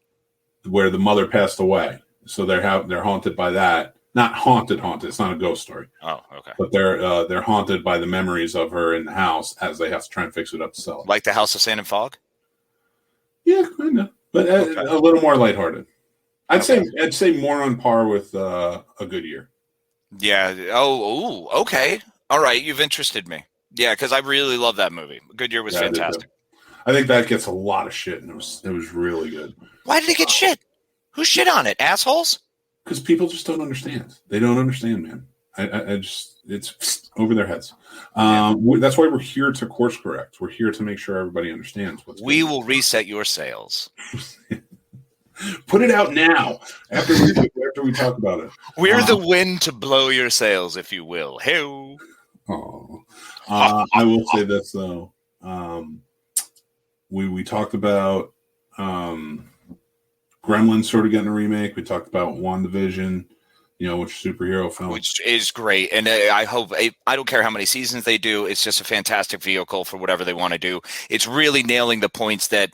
Where the mother passed away. So they're haunted by that. Not haunted. It's not a ghost story.
Oh, okay.
But they're haunted by the memories of her in the house as they have to try and fix it up to sell it.
Like the House of Sand and Fog?
Yeah, kind of. But a little more lighthearted. I'd say more on par with A Good Year.
Yeah. Oh, okay. All right. You've interested me. Yeah, because I really love that movie. Good Year was fantastic.
I think that gets a lot of shit, and it was really good.
Why did it get shit? Who shit on it? Assholes?
Because people just don't understand. They don't understand, man. I just, it's over their heads. That's why we're here to course correct. We're here to make sure everybody understands what's
We will reset your sails.
Put it out now after we talk about it.
We're the wind to blow your sails, if you will. Hey.
I will say this though. We talked about Gremlins sort of getting a remake. We talked about WandaVision, which superhero film,
which is great. And I hope I don't care how many seasons they do. It's just a fantastic vehicle for whatever they want to do. It's really nailing the points that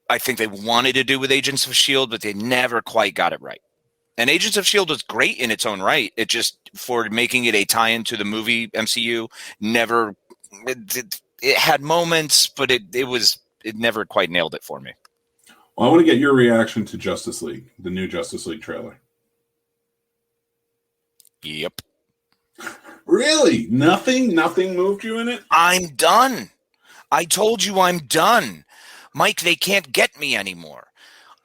I think they wanted to do with Agents of S.H.I.E.L.D., but they never quite got it right. And Agents of S.H.I.E.L.D. was great in its own right. It just, for making it a tie-in to the movie MCU, it had moments, but it never quite nailed it for me.
Well, I want to get your reaction to Justice League, the new Justice League trailer.
Yep.
Really? Nothing moved you in it?
I'm done. I told you I'm done. Mike, they can't get me anymore.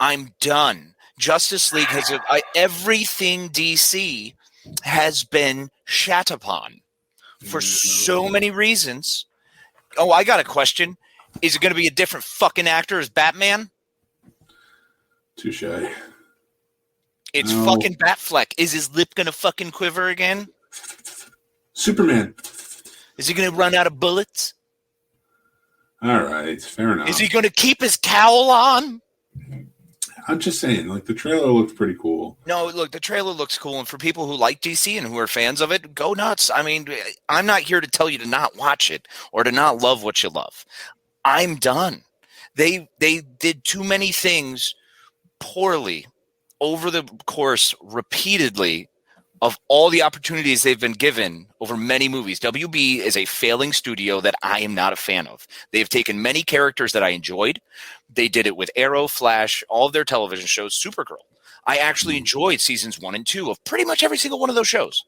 I'm done. Justice League has everything DC has been shat upon for so many reasons. Oh, I got a question. Is it going to be a different fucking actor as Batman?
Touche.
It's fucking Batfleck. Is his lip going to fucking quiver again?
Superman.
Is he going to run out of bullets?
All right, fair enough.
Is he going to keep his cowl on?
I'm just saying, the trailer looks pretty cool.
No, look, the trailer looks cool, and for people who like DC and who are fans of it, go nuts. I mean, I'm not here to tell you to not watch it or to not love what you love. I'm done. They did too many things poorly over the course repeatedly of all the opportunities they've been given over many movies. WB is a failing studio that I am not a fan of. They've taken many characters that I enjoyed. They did it with Arrow, Flash, all of their television shows, Supergirl. I actually enjoyed seasons 1 and 2 of pretty much every single one of those shows.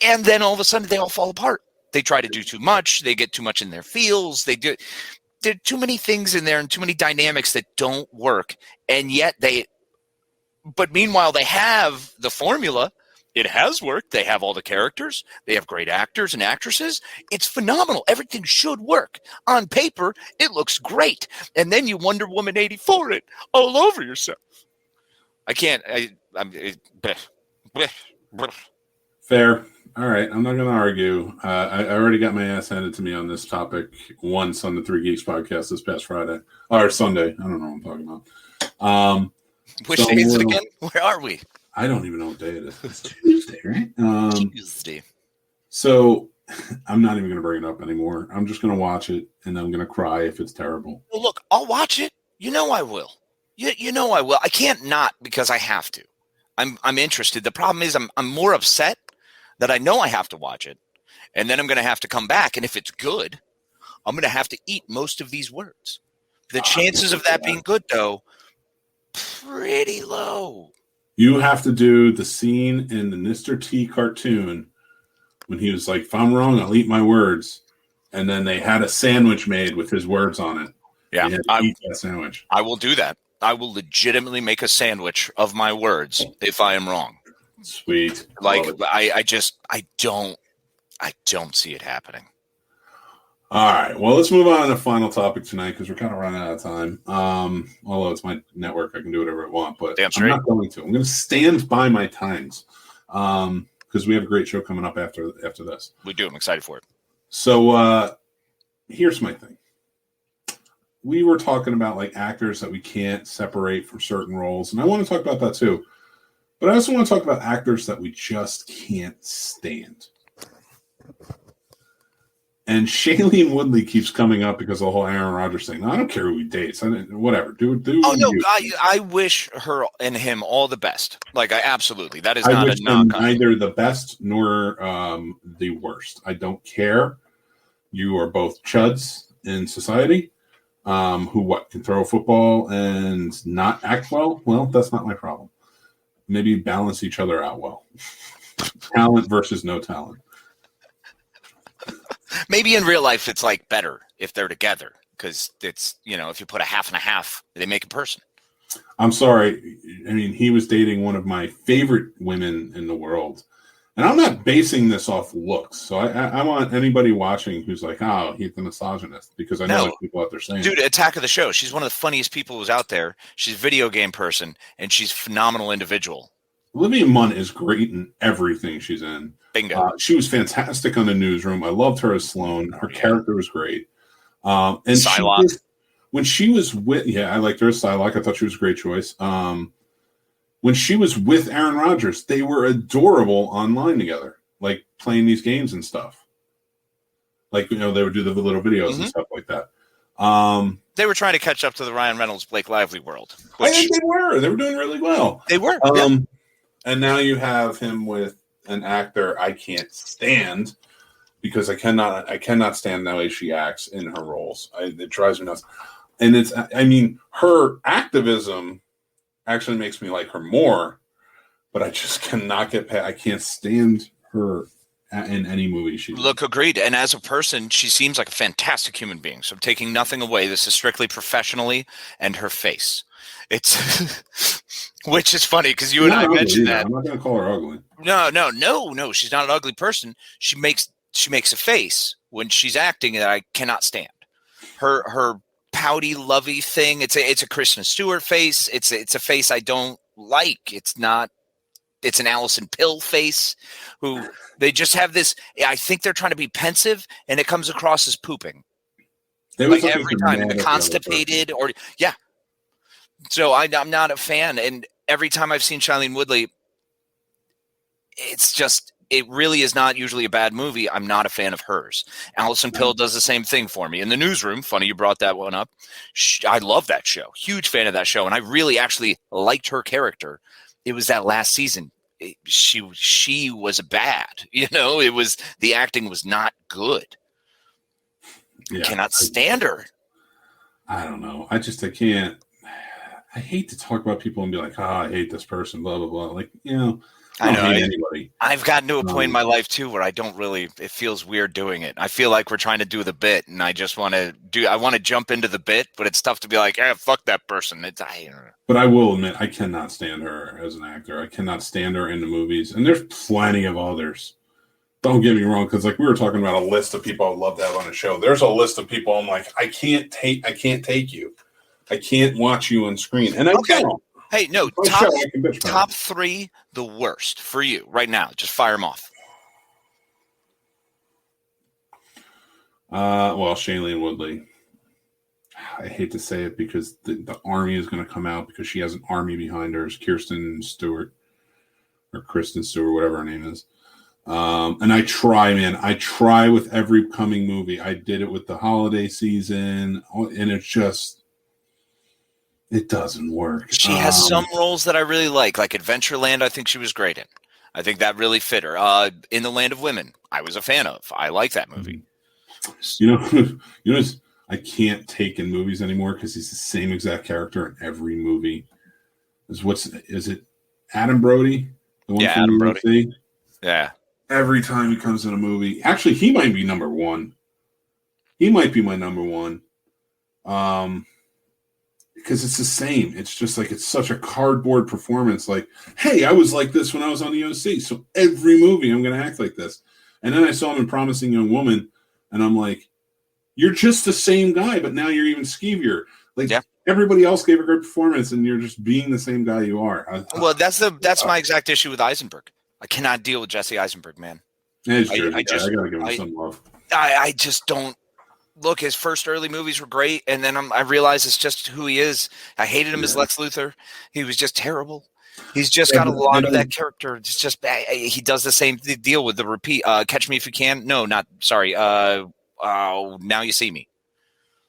And then all of a sudden they all fall apart. They try to do too much. They get too much in their feels. There are too many things in there and too many dynamics that don't work. And yet but meanwhile, they have the formula. It has worked. They have all the characters. They have great actors and actresses. It's phenomenal. Everything should work. On paper, it looks great. And then you Wonder Woman 84 it all over yourself. I can't.
Fair. All right. I'm not going to argue. I already got my ass handed to me on this topic once on the Three Geeks podcast this past Friday. Or Sunday. I don't know what I'm talking about.
Which day is it again? Where are we?
I don't even know what day it is. It's Tuesday, right?
Tuesday.
So I'm not even going to bring it up anymore. I'm just going to watch it, and I'm going to cry if it's terrible.
Well, look, I'll watch it. You know I will. You know I will. I can't not because I have to. I'm interested. The problem is I'm more upset that I know I have to watch it, and then I'm going to have to come back, and if it's good, I'm going to have to eat most of these words. The chances of that being good, though, pretty low.
You have to do the scene in the Mr. T cartoon when he was like, if I'm wrong, I'll eat my words. And then they had a sandwich made with his words on it.
Yeah,
eat that sandwich.
I will do that. I will legitimately make a sandwich of my words if I am wrong.
Sweet.
Like I don't see it happening.
All right. Well, let's move on to the final topic tonight because we're kind of running out of time. Although it's my network, I can do whatever I want, but I'm not going to. I'm going to stand by my times because we have a great show coming up after this.
We do. I'm excited for it.
So here's my thing. We were talking about actors that we can't separate from certain roles, and I want to talk about that too. But I also want to talk about actors that we just can't stand. And Shailene Woodley keeps coming up because of the whole Aaron Rodgers thing. No, I don't care who he dates. Whatever. Do.
Oh no,
you.
I wish her and him all the best. Like absolutely, that is
I
not
wish
a knock.
them neither the best nor the worst. I don't care. You are both chuds in society. Who can throw a football and not act well? Well, that's not my problem. Maybe balance each other out well. Talent versus no talent.
Maybe in real life it's like better if they're together because it's, if you put a half and a half, they make a person.
I'm sorry. I mean, he was dating one of my favorite women in the world. And I'm not basing this off looks. So I want anybody watching who's like, oh, he's the misogynist, because I know there's people out there saying,
dude, Attack of the Show. She's one of the funniest people who's out there. She's a video game person and she's a phenomenal individual. Olivia
Munn is great in everything she's in.
Bingo.
She was fantastic on The Newsroom. I loved her as Sloane. Her character was great. And
Psylocke.
When she was with, I liked her as Psylocke. I thought she was a great choice. When she was with Aaron Rodgers, they were adorable online together, like playing these games and stuff. Like, they would do the little videos and stuff like that.
They were trying to catch up to the Ryan Reynolds, Blake Lively world.
I think they were. They were doing really well.
They were.
And now you have him with an actor I can't stand because I cannot stand the way she acts in her roles. It drives me nuts. And her activism actually makes me like her more, but I just cannot get past. I can't stand her in any movie she does.
Look, agreed. And as a person, she seems like a fantastic human being. So I'm taking nothing away. This is strictly professionally and her face. It's which is funny because you and I mentioned that.
I'm not going to call her ugly.
No. She's not an ugly person. She makes a face when she's acting that I cannot stand. Her pouty, lovey thing. It's a Kristen Stewart face. It's a face I don't like. It's an Allison Pill face. Who they just have this. I think they're trying to be pensive, and it comes across as pooping. Like every time, constipated or yeah. So I'm not a fan, and every time I've seen Shailene Woodley, it really is not usually a bad movie. I'm not a fan of hers. Allison Pill does the same thing for me. In The Newsroom, funny you brought that one up. I love that show. Huge fan of that show, and I really actually liked her character. It was that last season. She was bad. It was the acting was not good. Yeah, cannot stand her.
I don't know. I can't. I hate to talk about people and be like, I hate this person, blah, blah, blah. Like, I don't hate anybody.
I've gotten to a point in my life, too, where I don't really – it feels weird doing it. I feel like we're trying to do the bit, and I just want to – I want to jump into the bit, but it's tough to be like, fuck that person.
But I will admit, I cannot stand her as an actor. I cannot stand her in the movies. And there's plenty of others. Don't get me wrong, because like we were talking about a list of people I'd love to have on a show. There's a list of people I'm like, I can't take you. I can't watch you on screen. And I don't.
Hey, no, top three, the worst for you right now. Just fire them off.
Shailene Woodley. I hate to say it because the army is going to come out because she has an army behind her. It's Kristen Stewart, whatever her name is. And I try with every coming movie. I did it with the holiday season, and it doesn't work.
She has some roles that I really like Adventureland. I think she was great in. I think that really fit her. In the Land of Women, I was a fan of. I like that movie.
I can't take in movies anymore because he's the same exact character in every movie. Is it Adam Brody? The one from
Adam Brody.
UFC?
Yeah.
Every time he comes in a movie, actually, he might be number one. He might be my number one. Because it's the same. It's just like it's such a cardboard performance. Like, hey, I was like this when I was on the OC, so every movie I'm going to act like this. And then I saw him in Promising Young Woman, and I'm like, you're just the same guy, but now you're even skeevier. Like everybody else gave a great performance, and you're just being the same guy you are.
That's my exact issue with Eisenberg. I cannot deal with Jesse Eisenberg, man.
I gotta give him some love.
I just don't. Look, his first early movies were great, and then I realized it's just who he is. I hated him as Lex Luthor. He was just terrible. He's just got a lot of that character. It's just he does the same deal with the repeat. Catch Me If You Can. No, not sorry. Now You See Me.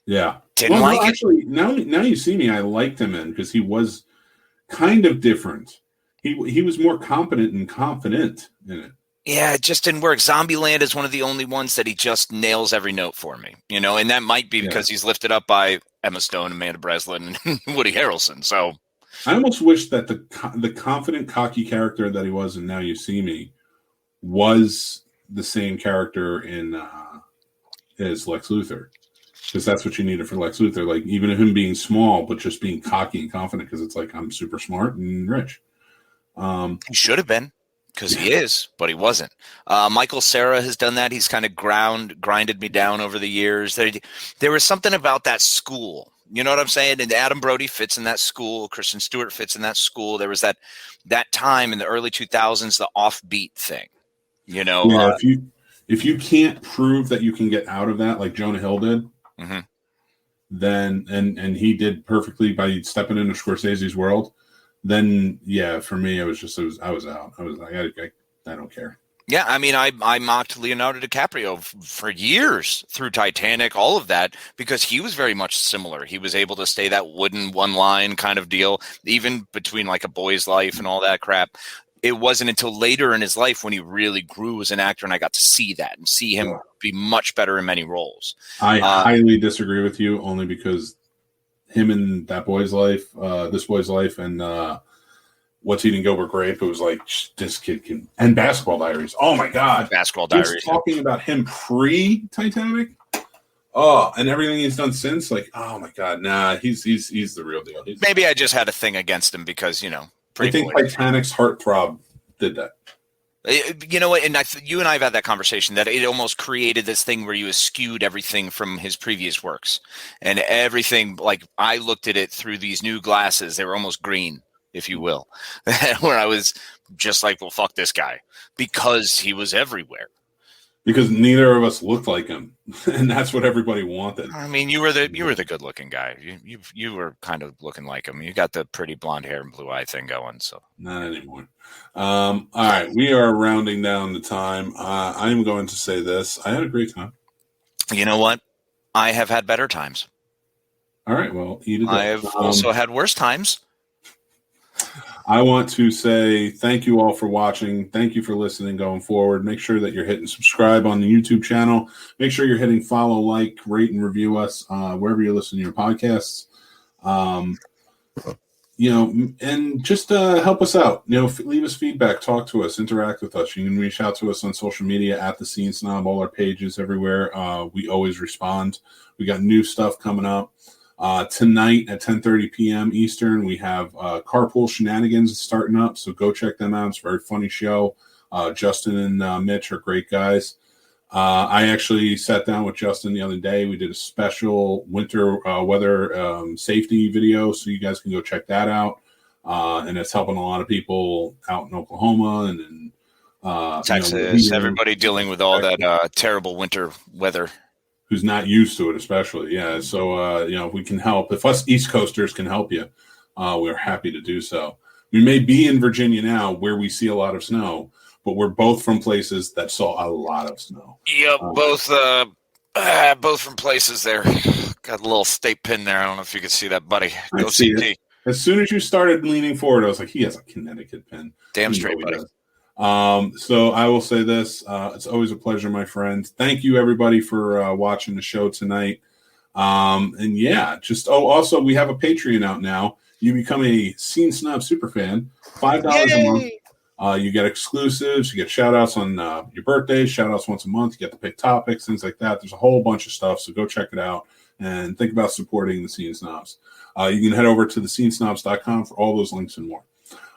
Yeah.
Didn't like it.
Actually, now You See Me, I liked him in because he was kind of different. He was more competent and confident in it.
Yeah, it just didn't work. Zombieland is one of the only ones that he just nails every note for me, and that might be because he's lifted up by Emma Stone, Amanda Breslin, and Woody Harrelson. So
I almost wish that the confident, cocky character that he was in Now You See Me was the same character in as Lex Luthor, because that's what you needed for Lex Luthor. Like, even him being small, but just being cocky and confident, because it's like, I'm super smart and rich.
He should have been. Because he is, but he wasn't. Michael Cera has done that. He's kind of grinded me down over the years. There was something about that school. You know what I'm saying? And Adam Brody fits in that school. Kristen Stewart fits in that school. There was that time in the early 2000s, the offbeat thing.
Yeah, if you can't prove that you can get out of that, like Jonah Hill did, then and he did perfectly by stepping into Scorsese's world. Then, yeah, for me, I was out. I was like, I don't care.
Yeah, I mean, I mocked Leonardo DiCaprio for years through Titanic, all of that, because he was very much similar. He was able to stay that wooden one-line kind of deal, even between like A Boy's Life and all that crap. It wasn't until later in his life when he really grew as an actor, and I got to see that and see him be much better in many roles.
I highly disagree with you, only because him in That Boy's Life, This Boy's Life, and What's Eating Gilbert Grape, it was like, this kid can... And Basketball Diaries. Oh, my God.
Basketball Diaries.
Just talking about him pre-Titanic. Oh, and everything he's done since, like, oh, my God. Nah, he's the real deal.
Maybe I just had a thing against him because,
I think Titanic's heartthrob did that.
You know what? And you and I have had that conversation that it almost created this thing where you eschewed everything from his previous works, and everything. Like, I looked at it through these new glasses; they were almost green, if you will, where I was just like, "Well, fuck this guy," because he was everywhere.
Because neither of us looked like him, and that's what everybody wanted.
I mean, you were the good-looking guy. You were kind of looking like him. You got the pretty blonde hair and blue eye thing going. So
not anymore. All right, we are rounding down the time. I am going to say this: I had a great time.
You know what? I have had better times.
All right, well, eat it.
I have also had worse times.
I want to say thank you all for watching. Thank you for listening going forward. Make sure that you're hitting subscribe on the YouTube channel. Make sure you're hitting follow, like, rate, and review us wherever you listen to your podcasts. And just help us out. Leave us feedback, talk to us, interact with us. You can reach out to us on social media at The Scene Snob, all our pages everywhere. We always respond. We got new stuff coming up. Tonight at 10:30 p.m. Eastern, we have Carpool Shenanigans starting up, so go check them out. It's a very funny show. Justin and Mitch are great guys. I actually sat down with Justin the other day. We did a special winter weather safety video, so you guys can go check that out. And it's helping a lot of people out in Oklahoma and in
Texas. Everybody dealing with all that terrible winter weather.
Who's not used to it, especially. Yeah. So, if we can help, if us East Coasters can help you, we're happy to do so. We may be in Virginia now where we see a lot of snow, but we're both from places that saw a lot of snow.
Yep. Both from places there. Got a little state pin there. I don't know if you can see that, buddy. Go CT.
As soon as you started leaning forward, I was like, he has a Connecticut pin.
Damn straight, buddy.
So I will say this, it's always a pleasure, my friend. Thank you everybody for watching the show tonight. And yeah, also we have a Patreon out now. You become a Scene Snob superfan, $5 a month. You get exclusives, you get shout outs on your birthdays, shout outs once a month, you get to pick topics, things like that. There's a whole bunch of stuff. So go check it out and think about supporting the Scene Snobs. You can head over to thescenesnobs.com for all those links and more.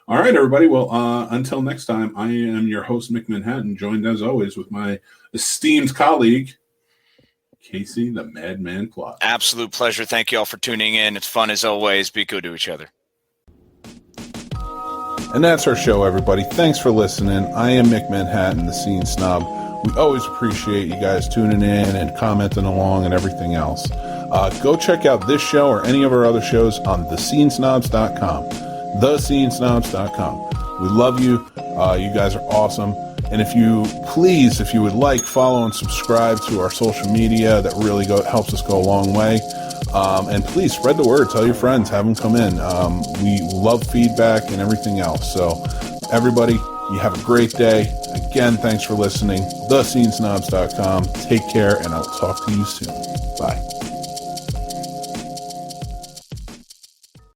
All right, everybody. Well, until next time, I am your host, Mick Manhattan, joined as always with my esteemed colleague, Casey the Madman Plot.
Absolute pleasure. Thank you all for tuning in. It's fun as always. Be good to each other.
And that's our show, everybody. Thanks for listening. I am Mick Manhattan, the Scene Snob. We always appreciate you guys tuning in and commenting along and everything else. Go check out this show or any of our other shows on thescenesnobs.com. thescenesnobs.com. We love you. You guys are awesome. And if you would like, follow and subscribe to our social media. That really helps us go a long way. And please spread the word. Tell your friends. Have them come in. We love feedback and everything else. So everybody, you have a great day. Again, thanks for listening. TheSceneSnobs.com. Take care, and I'll talk to you soon. Bye.